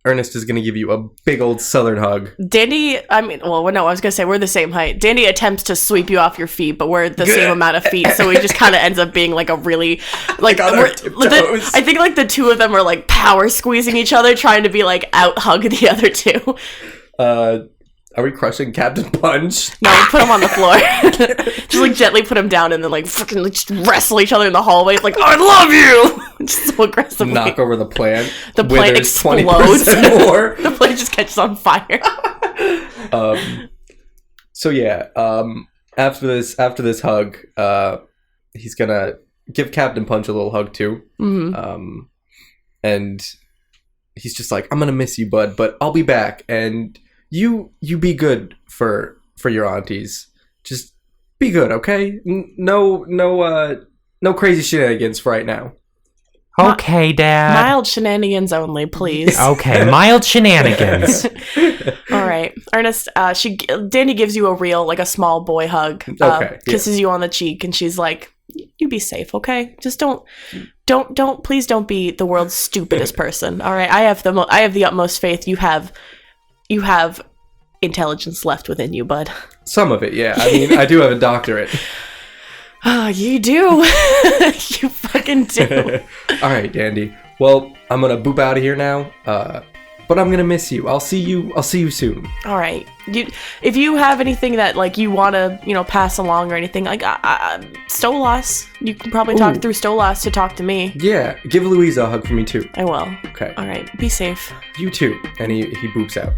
Ernest is going to give you a big old southern hug. Dandy, I mean, well, no, I was going to say we're the same height. Dandy attempts to sweep you off your feet, but we're the same amount of feet, so it just kind of ends up being like a really, like, I think like the two of them are like power squeezing each other, trying to be like out hug the other two. Are we crushing Captain Punch? No, we put him on the floor. Just like gently put him down and then like fucking like, just wrestle each other in the hallway. Like, I love you! Just so aggressively. Knock over the plant. The plant explodes. More. The plant just catches on fire. So yeah, after this hug, he's gonna give Captain Punch a little hug too. Mm-hmm. And he's just like, I'm gonna miss you, bud, but I'll be back, and you be good for your aunties. Just be good, okay? No crazy shenanigans for right now. Okay, Dad. Mild shenanigans only, please. Okay, mild shenanigans. All right, Ernest. Danny gives you a small boy hug. Kisses you on the cheek, and she's like, "You be safe, okay? Just please don't be the world's stupidest person. All right, I have the utmost faith. You have intelligence left within you, bud. Some of it, yeah. I mean, I do have a doctorate. Oh, you do. You fucking do. All right, Dandy. Well, I'm gonna boop out of here now. But I'm gonna miss you. I'll see you soon. All right. If you have anything that like you want to pass along or anything like Stolas, you can probably talk through Stolas to talk to me. Yeah, give Louisa a hug for me too. I will. Okay. All right. Be safe. You too. And he boops out.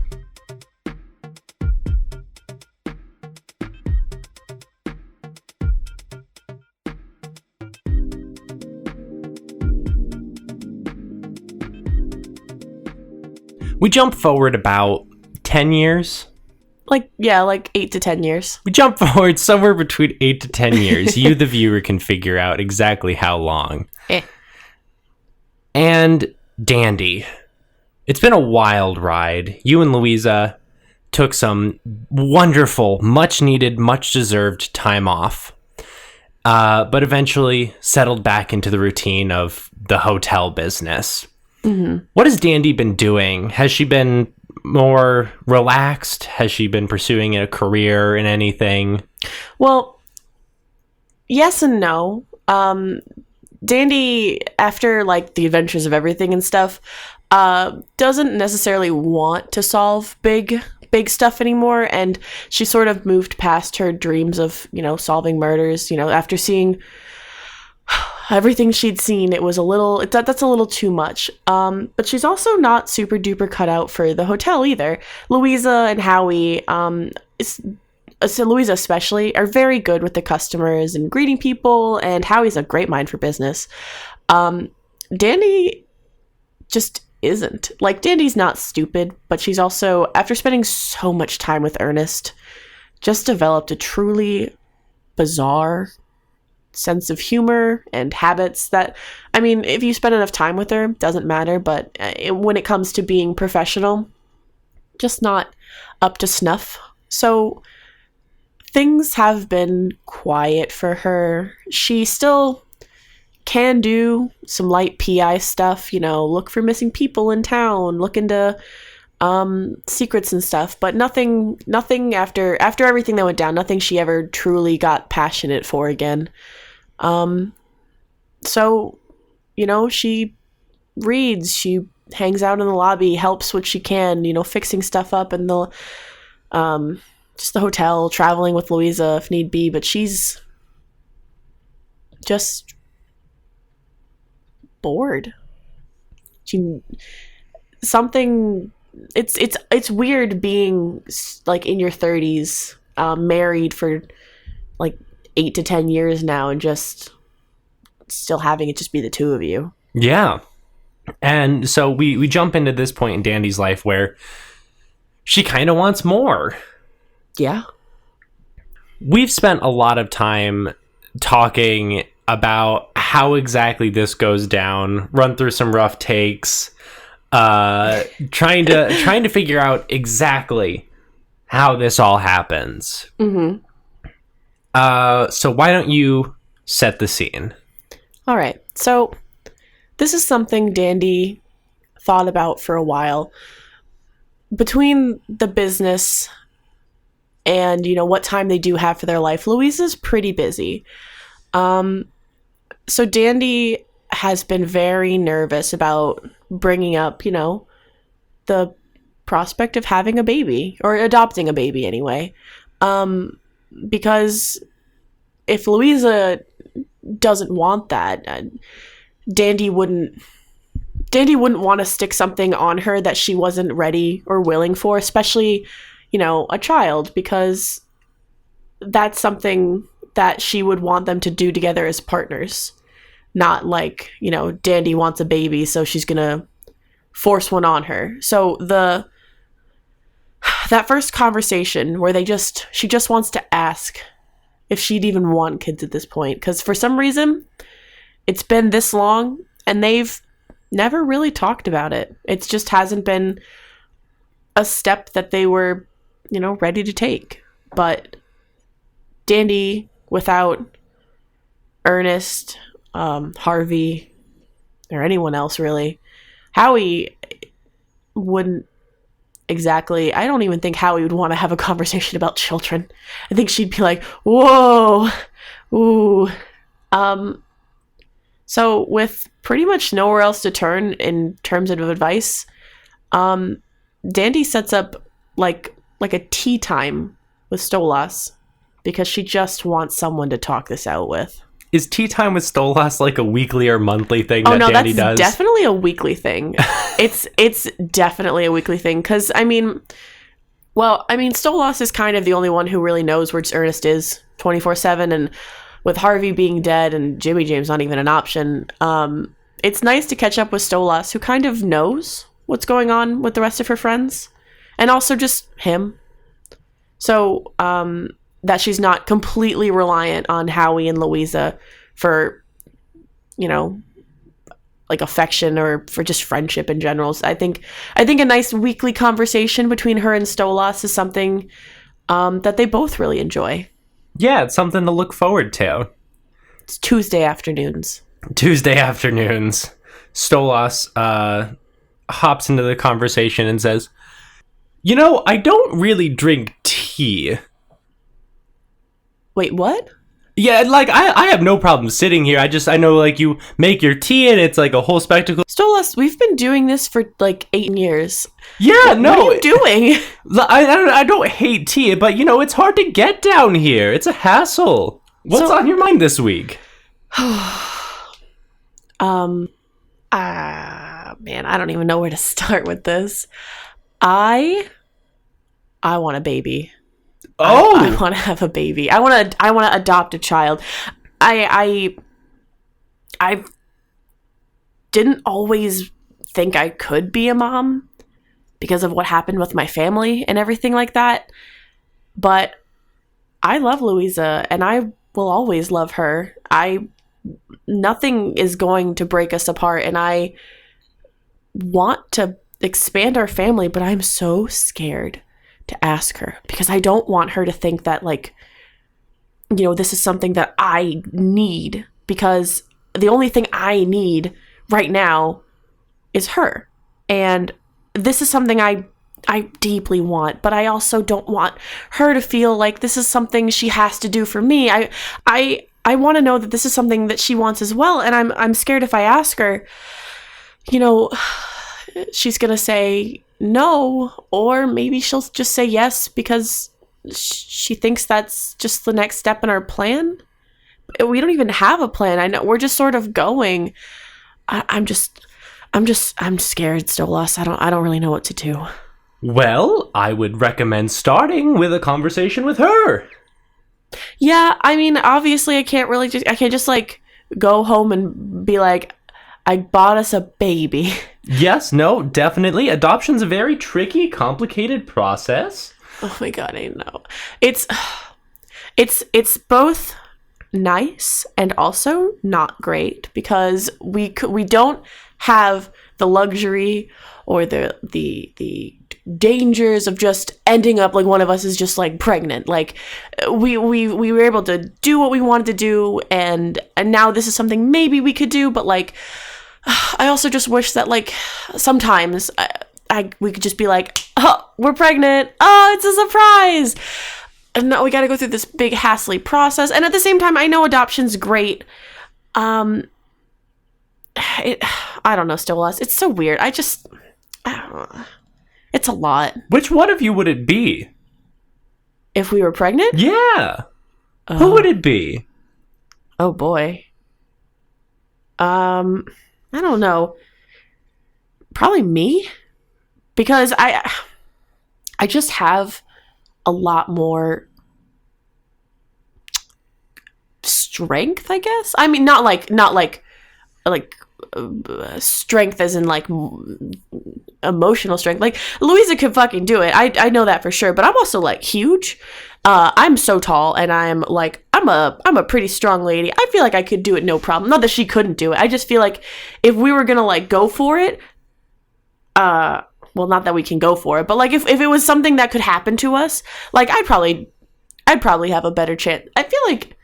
We jump forward about 10 years. Like 8 to 10 years. We jump forward somewhere between 8 to 10 years. You, the viewer, can figure out exactly how long. And Dandy. It's been a wild ride. You and Louisa took some wonderful, much-needed, much-deserved time off. But eventually settled back into the routine of the hotel business. Mm-hmm. What has Dandy been doing? Has she been more relaxed? Has she been pursuing a career in anything? Well, yes and no. Dandy, after like the adventures of everything and stuff, doesn't necessarily want to solve big stuff anymore, and she sort of moved past her dreams of solving murders. After seeing everything she'd seen, it was that's a little too much. But she's also not super duper cut out for the hotel either. Louisa and Howie, so Louisa especially, are very good with the customers and greeting people, and Howie's a great mind for business. Dandy just isn't. Like, Dandy's not stupid, but she's also, after spending so much time with Ernest, just developed a truly bizarre sense of humor and habits that, I mean, if you spend enough time with her, doesn't matter, but when it comes to being professional, just not up to snuff. So things have been quiet for her. She still can do some light PI stuff, look for missing people in town, look into secrets and stuff, but nothing after everything that went down, nothing she ever truly got passionate for again. So, she reads, she hangs out in the lobby, helps what she can, fixing stuff up in the, just the hotel, traveling with Louisa if need be, but she's just bored. It's weird being like in your 30s, married for like 8 to 10 years now, and just still having it just be the two of you. Yeah. And so we jump into this point in Dandy's life where she kind of wants more. Yeah. We've spent a lot of time talking about how exactly this goes down, run through some rough takes, trying to figure out exactly how this all happens. Mm-hmm. So why don't you set the scene? All right. So this is something Dandy thought about for a while. Between the business and, what time they do have for their life, Louisa's pretty busy. So Dandy has been very nervous about bringing up, the prospect of having a baby, or adopting a baby anyway. Because if Louisa doesn't want that, Dandy wouldn't want to stick something on her that she wasn't ready or willing for, especially, a child, because that's something that she would want them to do together as partners. Not like, Dandy wants a baby, so she's gonna force one on her. So that first conversation where she just wants to ask if she'd even want kids at this point, because for some reason it's been this long and they've never really talked about it. It just hasn't been a step that they were, ready to take. But Dandy, without Ernest, Harvey, or anyone else really, Howie wouldn't exactly. I don't even think Howie would want to have a conversation about children. I think she'd be like, whoa, ooh. So with pretty much nowhere else to turn in terms of advice, Dandy sets up like a tea time with Stolas because she just wants someone to talk this out with. Is tea time with Stolas like a weekly or monthly thing that Dandy does? That's definitely a weekly thing. It's definitely a weekly thing because Stolas is kind of the only one who really knows where Ernest is 24/7, and with Harvey being dead and Jimmy James not even an option, it's nice to catch up with Stolas, who kind of knows what's going on with the rest of her friends, and also just him. So that she's not completely reliant on Howie and Louisa for, like affection or for just friendship in general. So I think a nice weekly conversation between her and Stolas is something that they both really enjoy. Yeah, it's something to look forward to. It's Tuesday afternoons. Stolas hops into the conversation and says, I don't really drink tea. Wait, what? Yeah, like, I have no problem sitting here. I know, like, you make your tea and it's like a whole spectacle. Stolas, we've been doing this for like 8 years. Yeah, no. What are you doing? I don't hate tea, but, it's hard to get down here. It's a hassle. What's on your mind this week? Man, I don't even know where to start with this. I want a baby. Oh, I want to have a baby. I want to adopt a child. I didn't always think I could be a mom because of what happened with my family and everything like that. But I love Louisa and I will always love her. Nothing is going to break us apart, and I want to expand our family, but I'm so scared to ask her because I don't want her to think that, like, this is something that I need, because the only thing I need right now is her. And this is something I deeply want, but I also don't want her to feel like this is something she has to do for me. I want to know that this is something that she wants as well, and I'm scared if I ask her, she's going to say no, or maybe she'll just say yes because she thinks that's just the next step in our plan. We don't even have a plan. I know we're just sort of going. I'm scared, Stolas. I don't really know what to do. Well, I would recommend starting with a conversation with her. Yeah, obviously I can't just like go home and be like, I bought us a baby. Yes, no, definitely. Adoption's a very tricky, complicated process. Oh my god, I know. It's both nice and also not great because we don't have the luxury or the dangers of just ending up like one of us is just like pregnant. Like we were able to do what we wanted to do, and now this is something maybe we could do, but like I also just wish that like sometimes we could just be like, oh, we're pregnant, oh, it's a surprise, and now we got to go through this big hassly process. And at the same time, I know adoption's great. I don't know, still us. It's so weird. I don't know. It's a lot. Which one of you would it be? If we were pregnant? Yeah. Who would it be? Oh boy. I don't know. Probably me, because I just have a lot more strength, I guess. I mean, not like strength as in like emotional strength. Like Louisa could fucking do it. I know that for sure. But I'm also like huge. I'm so tall, and I'm a pretty strong lady. I feel like I could do it no problem. Not that she couldn't do it. I just feel like if we were gonna like go for it, well, not that we can go for it, but like if it was something that could happen to us, like I'd probably have a better chance. I feel like,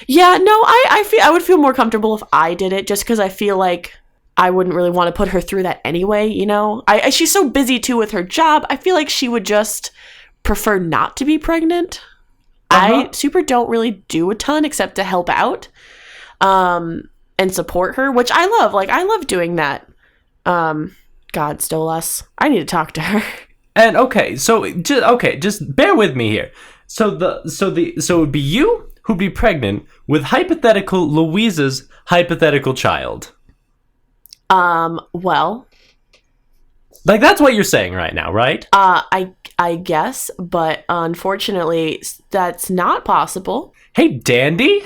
yeah, no, I would feel more comfortable if I did it, just because I feel like I wouldn't really want to put her through that anyway, you know? She's so busy too with her job. I feel like she would just prefer not to be pregnant. I super don't really do a ton except to help out and support her, which I love. Like I love doing that. God stole us. I need to talk to her. And just bear with me here. So it would be you who'd be pregnant with hypothetical Louisa's hypothetical child. Well, like that's what you're saying right now, right? I guess, but unfortunately that's not possible. Hey, Dandy?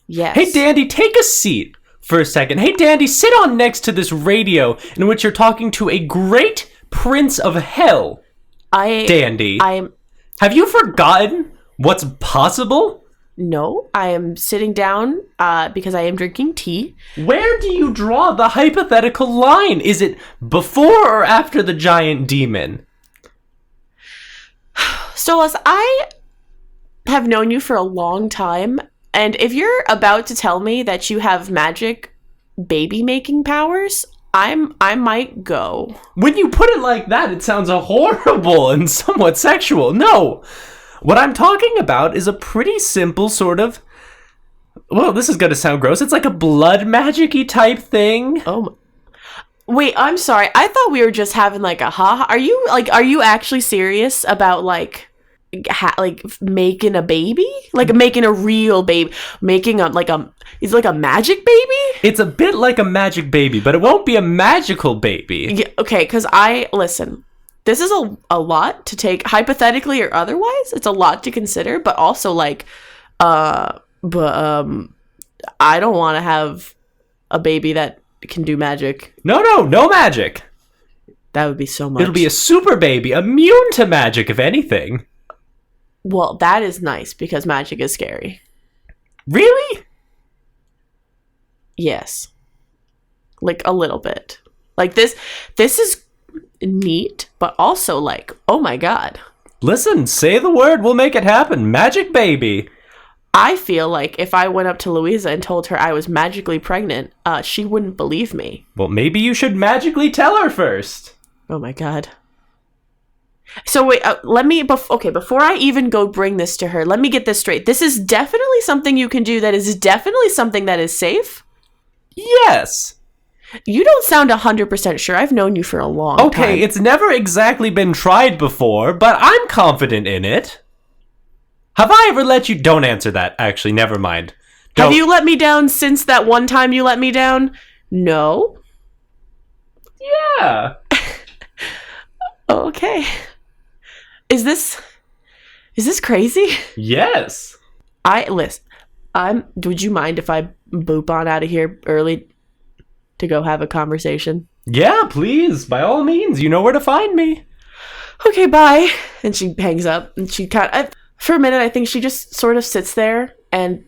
Yes. Hey, Dandy, take a seat for a second. Hey, Dandy, sit on next to this radio in which you're talking to a great prince of hell. Dandy. Have you forgotten what's possible? No, I am sitting down because I am drinking tea. Where do you draw the hypothetical line? Is it before or after the giant demon? Stolas, I have known you for a long time, and if you're about to tell me that you have magic baby-making powers, I might go. When you put it like that, it sounds horrible and somewhat sexual. No! What I'm talking about is a pretty simple sort of... Well, this is gonna sound gross. It's like a blood magic-y type thing. Oh, wait, I'm sorry. I thought we were just having like a ha-ha. Are you actually serious about like making a baby? Like making a real baby? Making is it like a magic baby? It's a bit like a magic baby, but it won't be a magical baby. Yeah, okay, because listen, this is a lot to take, hypothetically or otherwise. It's a lot to consider, but also like, I don't want to have a baby that can do magic. No magic. That would be so much. It'll be a super baby, immune to magic, if anything. Well, that is nice, because magic is scary. Really? Yes. Like, a little bit. Like, this is neat, but also, like, oh my god. Listen, say the word, we'll make it happen. Magic baby. I feel like if I went up to Louisa and told her I was magically pregnant, she wouldn't believe me. Well, maybe you should magically tell her first. Oh my god. So wait, before I even go bring this to her, let me get this straight. This is definitely something you can do, that is definitely something that is safe? Yes. You don't sound 100% sure. I've known you for a long time. Okay, it's never exactly been tried before, but I'm confident in it. Have I ever let you... Don't answer that, actually, never mind. Have you let me down since that one time you let me down? No. Yeah. Okay. Is this crazy? Yes. Listen, would you mind if I boop on out of here early? to go have a conversation. Yeah, please, by all means, you know where to find me. Okay, bye. And she hangs up, and she for a minute, I think she just sort of sits there and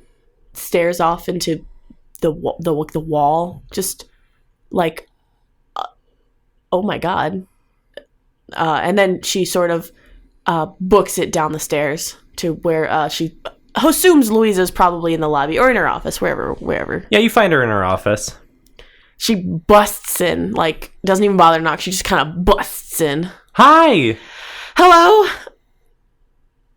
stares off into the wall, just like, oh my god. And then she sort of books it down the stairs to where she assumes Louisa's probably in the lobby or in her office, wherever. Yeah, you find her in her office. She busts in, like, doesn't even bother to knock. She just kind of busts in. Hi. Hello?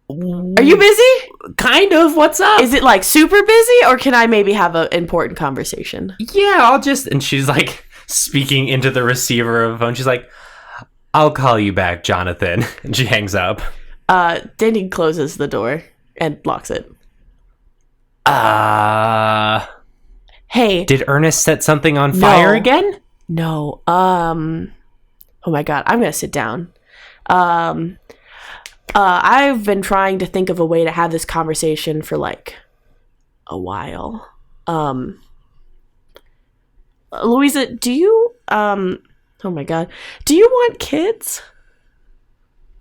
Are you busy? Kind of. What's up? Is it, like, super busy, or can I maybe have an important conversation? Yeah, I'll just... And she's, like, speaking into the receiver of a phone. She's like, I'll call you back, Jonathan. And she hangs up. Dandy closes the door and locks it. Hey. Did Ernest set something on fire again? No. Oh my god, I'm gonna sit down. I've been trying to think of a way to have this conversation for, like, a while. Louisa, do you, oh my god, do you want kids?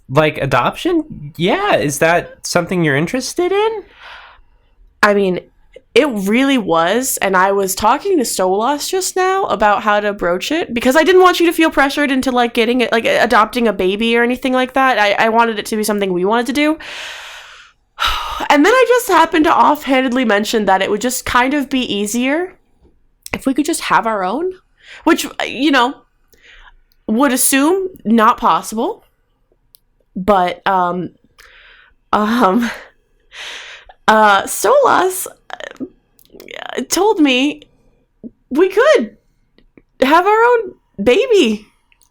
Like, adoption? Yeah, is that something you're interested in? I mean, it really was, and I was talking to Stolas just now about how to broach it, because I didn't want you to feel pressured into, like, getting it, like, adopting a baby or anything like that. I wanted it to be something we wanted to do. And then I just happened to offhandedly mention that it would just kind of be easier if we could just have our own, which, you know, would assume not possible. But, Stolas told me we could have our own baby.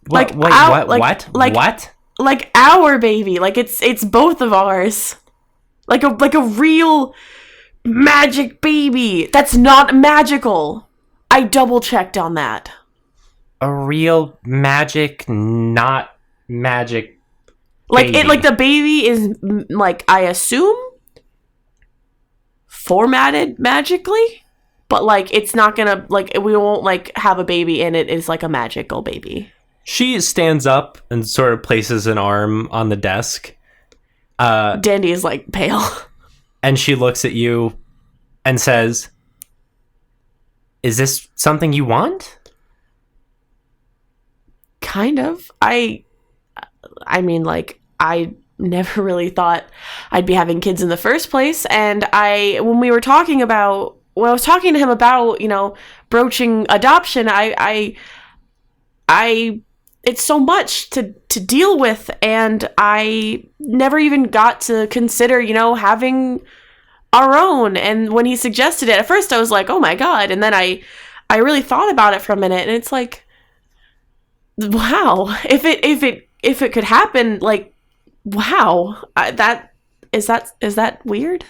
What? Wait, what? What? Like, what? Like our baby. Like it's both of ours. Like a real magic baby. That's not magical. I double checked on that. A real magic, not magic like baby. It, like the baby is, like, I assume formatted magically, but, like, it's not gonna, like, we won't, like, have a baby and it is like a magical baby. She stands up and sort of places an arm on the desk. Dandy is, like, pale. And she looks at you and says, is this something you want? Kind of. I mean, like, I never really thought I'd be having kids in the first place, and when I was talking to him about, you know, broaching adoption, I it's so much to deal with, and I never even got to consider, you know, having our own. And when he suggested it, at first I was like, oh my god, and then I really thought about it for a minute, and it's like, wow, if it could happen, like, wow, is that weird?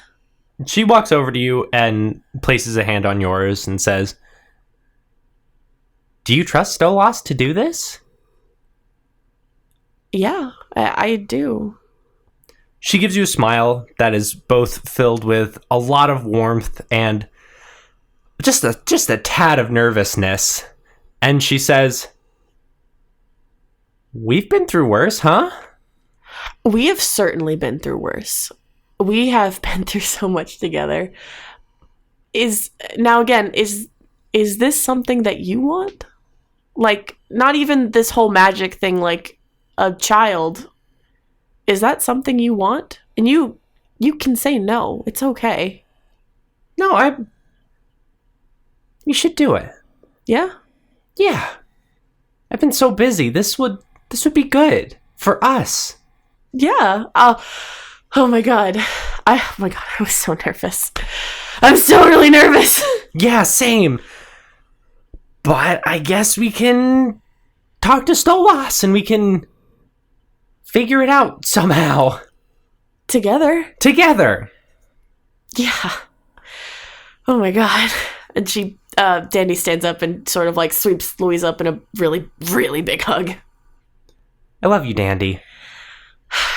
She walks over to you and places a hand on yours and says, do you trust Stolas to do this? Yeah, I do. She gives you a smile that is both filled with a lot of warmth and just a tad of nervousness. And she says, we've been through worse, huh? We have certainly been through worse. We have been through so much together. Is this something that you want? Like, not even this whole magic thing, like a child. Is that something you want? And you can say no. It's okay. No, you should do it. Yeah? Yeah. I've been so busy. This would be good for us. Yeah. Oh my god. I was so nervous. I'm so really nervous. Yeah, same. But I guess we can talk to Stolas and we can figure it out somehow. Together. Yeah. Oh my god. And she, Dandy stands up and sort of, like, sweeps Louise up in a really, really big hug. I love you, Dandy.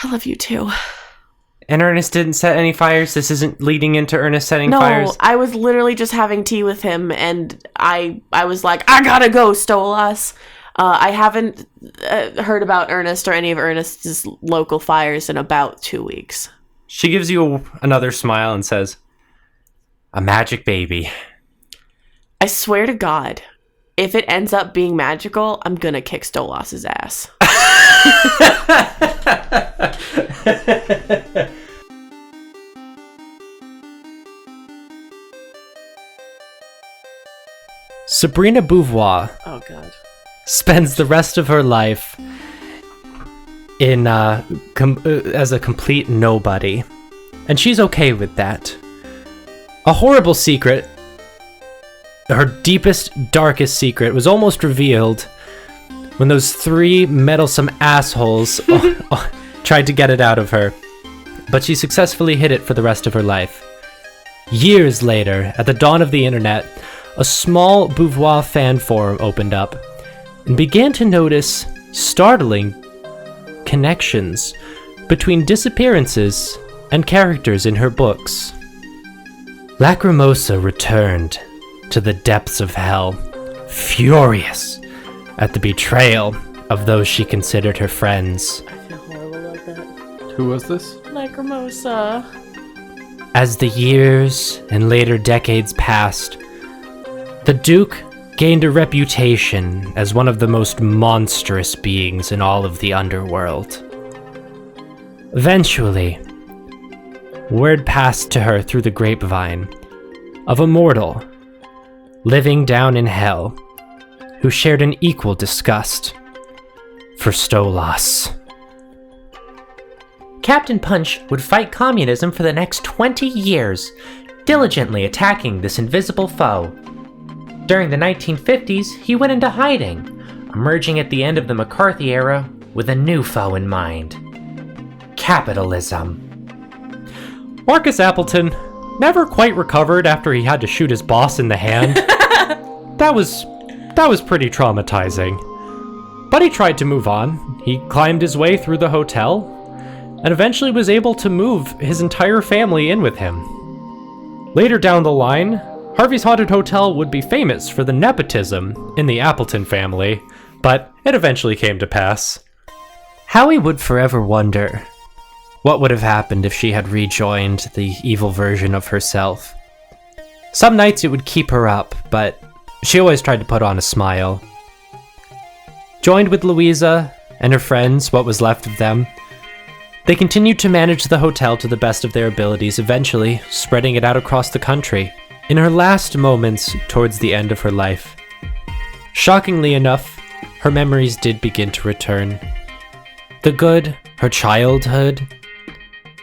I love you too. And Ernest didn't set any fires? This isn't leading into Ernest setting fires? No, I was literally just having tea with him, and I was like, I gotta go, Stolas. I haven't heard about Ernest or any of Ernest's local fires in about 2 weeks. She gives you another smile and says, a magic baby. I swear to God, if it ends up being magical, I'm gonna kick Stolas' ass. Sabrina Beauvoir Oh, God. spends the rest of her life in as a complete nobody, and she's okay with that. A horrible secret, her deepest, darkest secret, was almost revealed when those 3 meddlesome assholes tried to get it out of her, but she successfully hid it for the rest of her life. Years later, at the dawn of the internet, a small Beauvoir fan forum opened up and began to notice startling connections between disappearances and characters in her books. Lacrimosa returned to the depths of hell, furious at the betrayal of those she considered her friends. I feel horrible about that. Who was this? Lacrimosa. As the years and later decades passed, the Duke gained a reputation as one of the most monstrous beings in all of the underworld. Eventually, word passed to her through the grapevine of a mortal living down in hell who shared an equal disgust for Stolas. Captain Punch would fight communism for the next 20 years, diligently attacking this invisible foe. During the 1950s, he went into hiding, emerging at the end of the McCarthy era with a new foe in mind: capitalism. Marcus Appleton never quite recovered after he had to shoot his boss in the hand. That was pretty traumatizing. But he tried to move on. He climbed his way through the hotel and eventually was able to move his entire family in with him. Later down the line, Harvey's Haunted Hotel would be famous for the nepotism in the Appleton family, but it eventually came to pass. Howie would forever wonder what would have happened if she had rejoined the evil version of herself. Some nights it would keep her up, but she always tried to put on a smile. Joined with Louisa and her friends, what was left of them, they continued to manage the hotel to the best of their abilities, eventually spreading it out across the country. In her last moments towards the end of her life, shockingly enough, her memories did begin to return. The good, her childhood,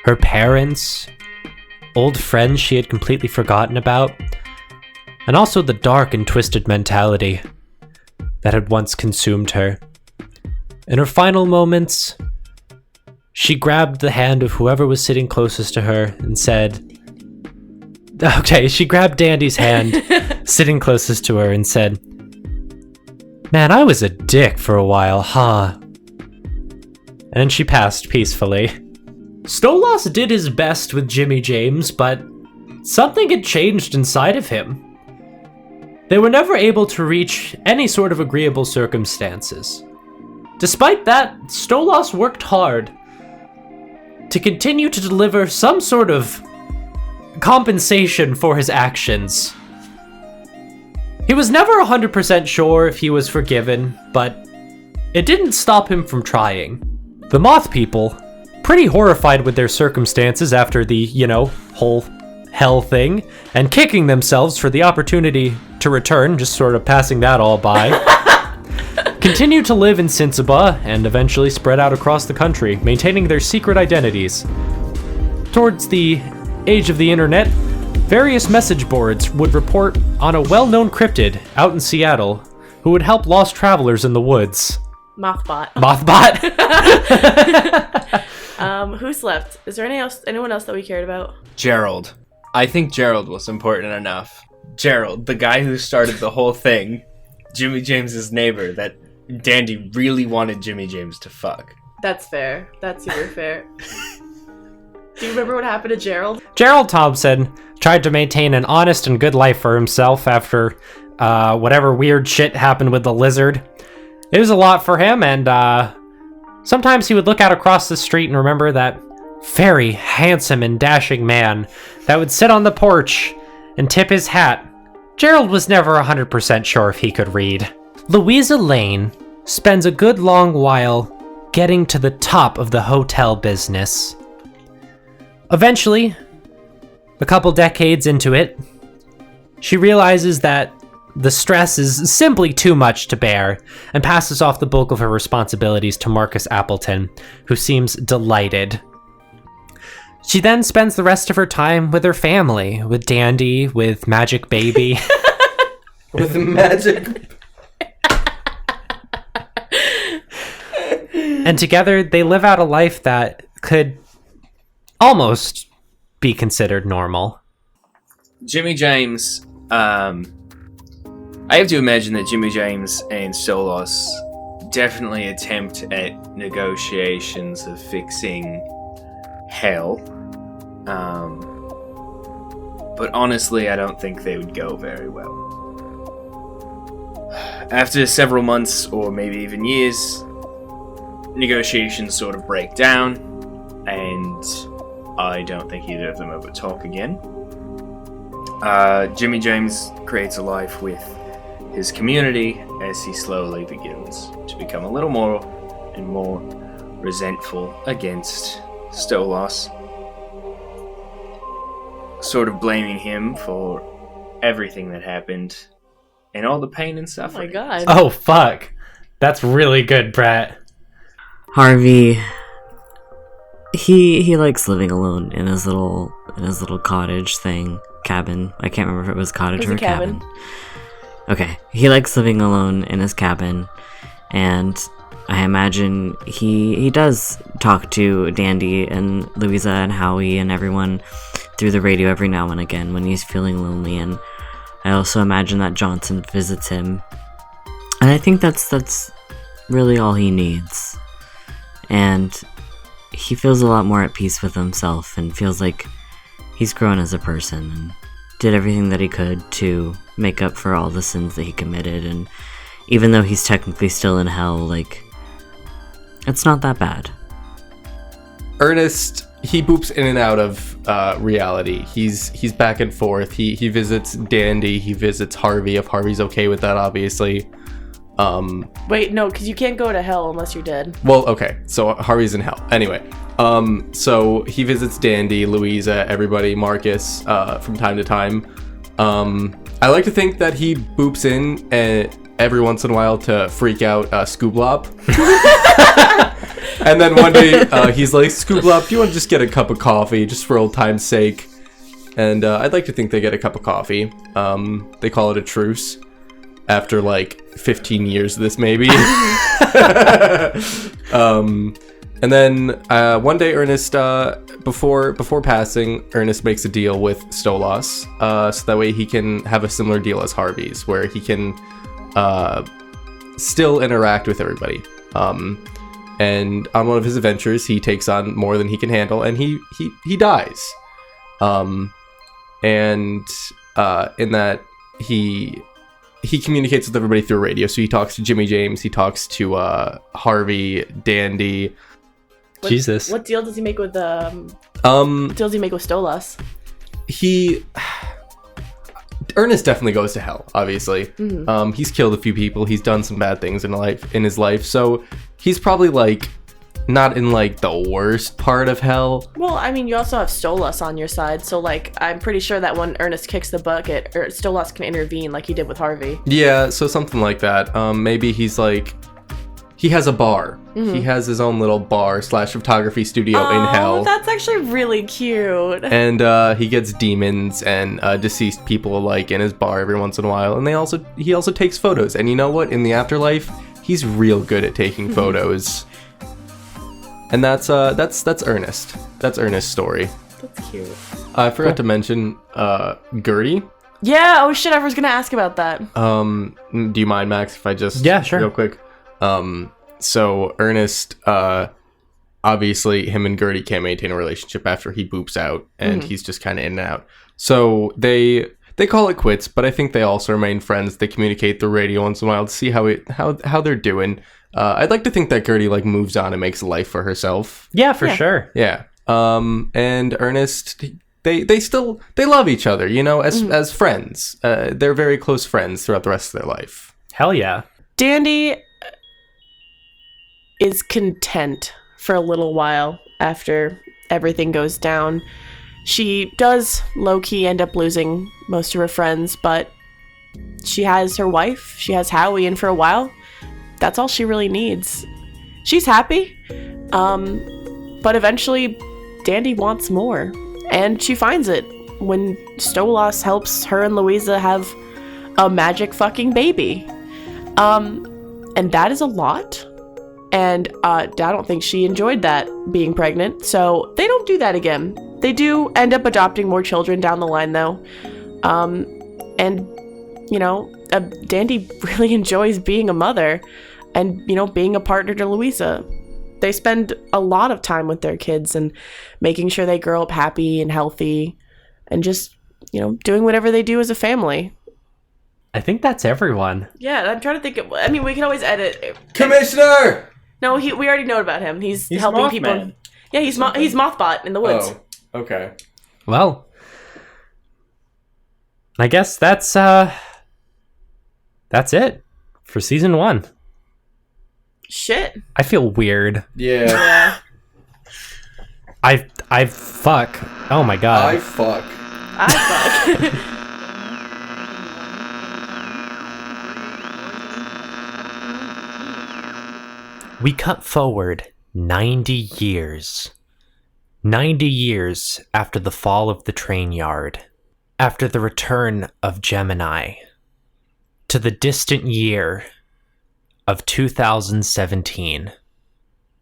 her parents, old friends she had completely forgotten about, and also the dark and twisted mentality that had once consumed her. In her final moments, she grabbed the hand of whoever was sitting closest to her and said, she grabbed Dandy's hand, sitting closest to her, and said, "Man, I was a dick for a while, huh?" And she passed peacefully. Stolas did his best with Jimmy James, but something had changed inside of him. They were never able to reach any sort of agreeable circumstances. Despite that, Stolas worked hard to continue to deliver some sort of compensation for his actions. He was never 100% sure if he was forgiven, but it didn't stop him from trying. The Moth people, pretty horrified with their circumstances after the, whole hell thing, and kicking themselves for the opportunity to return, just sort of passing that all by, continued to live in Sinsaba and eventually spread out across the country, maintaining their secret identities. Towards the age of the internet, various message boards would report on a well-known cryptid out in Seattle who would help lost travelers in the woods. Mothbot. Who's left? Is there anyone else that we cared about? Gerald. I think Gerald was important enough. Gerald, the guy who started the whole thing, Jimmy James's neighbor, that Dandy really wanted Jimmy James to fuck. That's fair. That's super fair. Do you remember what happened to Gerald? Gerald Thompson tried to maintain an honest and good life for himself after whatever weird shit happened with the lizard. It was a lot for him, and sometimes he would look out across the street and remember that very handsome and dashing man that would sit on the porch and tip his hat. Gerald was never 100% sure if he could read. Louisa Lane spends a good long while getting to the top of the hotel business. Eventually, a couple decades into it, she realizes that the stress is simply too much to bear and passes off the bulk of her responsibilities to Marcus Appleton, who seems delighted. She then spends the rest of her time with her family, with Dandy, with Magic Baby. With magic. And together they live out a life that could almost be considered normal. Jimmy James, I have to imagine that Jimmy James and Stolas definitely attempt at negotiations of fixing hell. But honestly, I don't think they would go very well. After several months, or maybe even years, negotiations sort of break down, and I don't think either of them ever talk again. Jimmy James creates a life with his community as he slowly begins to become a little more and more resentful against Stolas, sort of blaming him for everything that happened and all the pain and suffering. Oh my god. Oh, fuck. That's really good, Brett. Harvey, he likes living alone in his little cottage thing, cabin. I can't remember if it was cottage or a cabin. Okay, he likes living alone in his cabin, and I imagine he does talk to Dandy and Louisa and Howie and everyone through the radio every now and again when he's feeling lonely, and I also imagine that Johnson visits him, and I think that's really all he needs. And he feels a lot more at peace with himself and feels like he's grown as a person and did everything that he could to make up for all the sins that he committed. And even though he's technically still in hell, like, it's not that bad. Ernest, he boops in and out of reality. He's back and forth. He visits Dandy. He visits Harvey, if Harvey's okay with that, obviously. Wait, no, because you can't go to hell unless you're dead. Well, okay, so Harvey's in hell. Anyway, so he visits Dandy, Louisa, everybody, Marcus, from time to time. I like to think that he boops in every once in a while to freak out Scooblop. And then one day he's like, Scooblop, do you want to just get a cup of coffee, just for old time's sake? And I'd like to think they get a cup of coffee. They call it a truce. After like 15 years of this, maybe. And then one day, Ernest, before passing, Ernest makes a deal with Stolas, so that way he can have a similar deal as Harvey's, where he can still interact with everybody. And on one of his adventures, he takes on more than he can handle, and he dies. And in that, he communicates with everybody through radio. So he talks to Jimmy James, he talks to Harvey, Dandy. Jesus. What deal does he make with what deal does he make with Stolas? Ernest definitely goes to hell, obviously. Mm-hmm. He's killed a few people, he's done some bad things in his life, so he's probably like not in like the worst part of hell. Well, I mean, you also have Stolas on your side, so like I'm pretty sure that when Ernest kicks the bucket, Stolas can intervene like he did with Harvey. Yeah, so something like that. Maybe he's like, he has a bar. Mm-hmm. He has his own little bar / photography studio in hell. That's actually really cute. And he gets demons and deceased people alike in his bar every once in a while. And he also takes photos. And you know what? In the afterlife, he's real good at taking photos. And that's Ernest. That's Ernest's story. That's cute. I forgot to mention Gertie. Yeah, oh shit, I was gonna ask about that. Do you mind, Max, if I just sure. real quick? So Ernest obviously him and Gertie can't maintain a relationship after he boops out, and he's just kind of in and out. So they call it quits, but I think they also remain friends. They communicate through radio once in a while to see how they're doing. I'd like to think that Gertie like moves on and makes a life for herself. Yeah, for sure. Yeah. And Ernest, they love each other, you know, as friends. They're very close friends throughout the rest of their life. Hell yeah. Dandy is content for a little while after everything goes down. She does low-key end up losing most of her friends, but she has her wife, she has Howie, and for a while, that's all she really needs. She's happy, but eventually Dandy wants more, and she finds it when Stolas helps her and Louisa have a magic fucking baby. And that is a lot. And I don't think she enjoyed that, being pregnant. So they don't do that again. They do end up adopting more children down the line, though. And, you know, Dandy really enjoys being a mother and, you know, being a partner to Louisa. They spend a lot of time with their kids and making sure they grow up happy and healthy and just, you know, doing whatever they do as a family. I think that's everyone. Yeah, I'm trying to think of... I mean, we can always edit... Commissioner! No, we already know about him. He's helping Mothman. people. Yeah, he's Mothbot in the woods. Oh, okay. Well, I guess that's it for season 1. Shit. I feel weird. Yeah. Yeah. I fuck. Oh my god. I fuck. We cut forward 90 years. 90 years after the fall of the train yard, after the return of Gemini, to the distant year of 2017,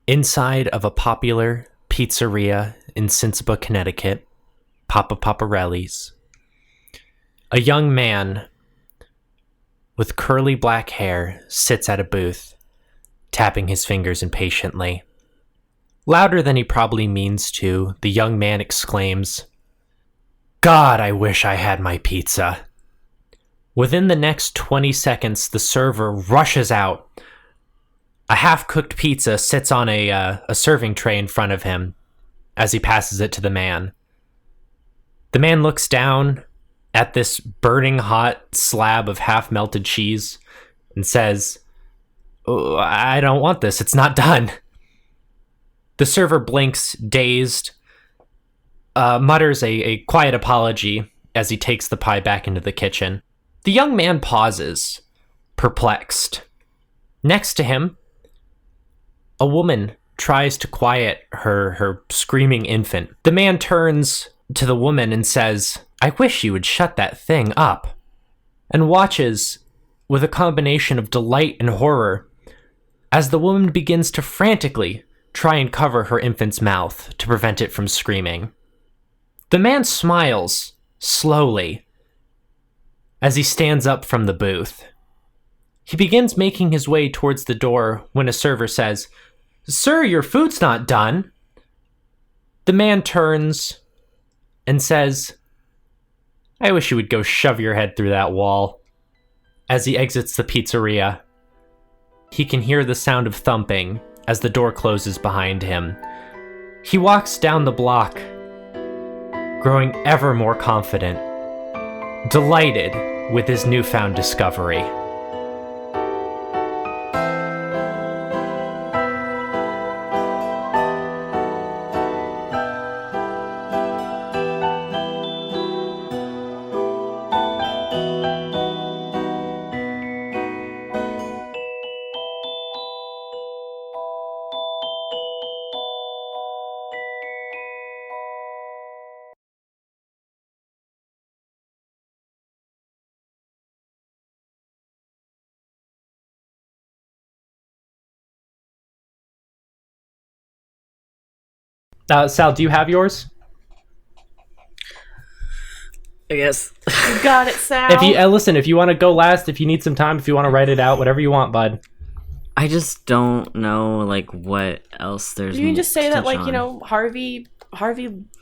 inside of a popular pizzeria in Cincinnati, Connecticut, Papa Paparelli's, a young man with curly black hair sits at a booth, tapping his fingers impatiently. Louder than he probably means to, the young man exclaims, "God, I wish I had my pizza." Within the next 20 seconds, the server rushes out. A half-cooked pizza sits on a serving tray in front of him as he passes it to the man. The man looks down at this burning hot slab of half-melted cheese and says, "Oh, I don't want this. It's not done." The server blinks, dazed, mutters a quiet apology as he takes the pie back into the kitchen. The young man pauses, perplexed. Next to him, a woman tries to quiet her screaming infant. The man turns to the woman and says, "I wish you would shut that thing up," and watches with a combination of delight and horror as the woman begins to frantically try and cover her infant's mouth to prevent it from screaming. The man smiles slowly as he stands up from the booth. He begins making his way towards the door when a server says, "Sir, your food's not done." The man turns and says, "I wish you would go shove your head through that wall." As he exits the pizzeria, he can hear the sound of thumping as the door closes behind him. He walks down the block, growing ever more confident, delighted with his newfound discovery. Sal, do you have yours? I guess. You got it, Sal. If you listen, if you want to go last, if you need some time, if you want to write it out, whatever you want, bud. I just don't know, like, what else there's. You can just say that, like, on. you know, Harvey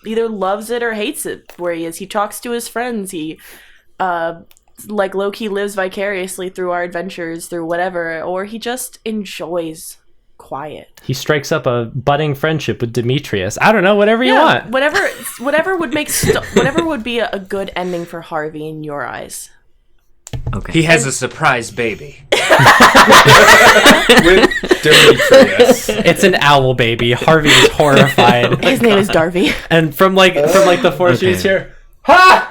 either loves it or hates it where he is. He talks to his friends. He, like, low-key lives vicariously through our adventures, through whatever, or he just enjoys quiet. He strikes up a budding friendship with Demetrius. I don't know, whatever you want. Whatever would make whatever would be a good ending for Harvey in your eyes. Okay. He has a surprise baby. With Demetrius. It's an owl baby. Harvey is horrified. His name is Darby. And from the forest you just hear, ha!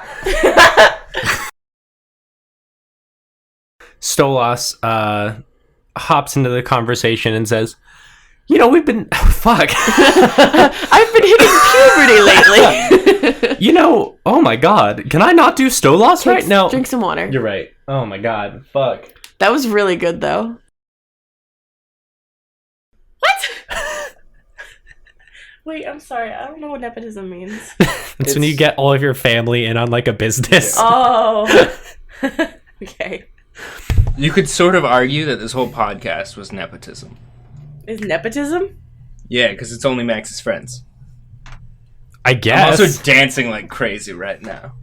Stolas hops into the conversation and says, you know, we've been... fuck. I've been hitting puberty lately. You know, oh my god. Can I not do Stolas right now? Drink some water. You're right. Oh my god. Fuck. That was really good, though. What? Wait, I'm sorry. I don't know what nepotism means. It's when you get all of your family in on, like, a business. Oh. Okay. You could sort of argue that this whole podcast was nepotism. Is nepotism? Yeah, because it's only Max's friends. I guess. I'm also dancing like crazy right now.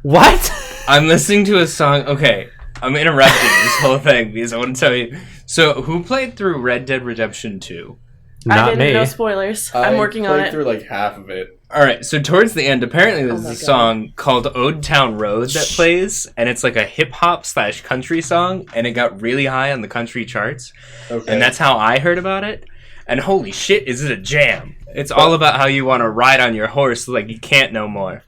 What? I'm listening to a song. Okay, I'm interrupting this whole thing because I want to tell you. So, who played through Red Dead Redemption 2? Not I didn't. me. No spoilers. I'm working on it. I played through like half of it. Alright, so towards the end, apparently there's my a God. song called Ode Town Road that plays, and it's like a hip-hop / country song, and it got really high on the country charts. Okay. And that's how I heard about it. And holy shit, is it a jam. It's all about how you want to ride on your horse like you can't no more.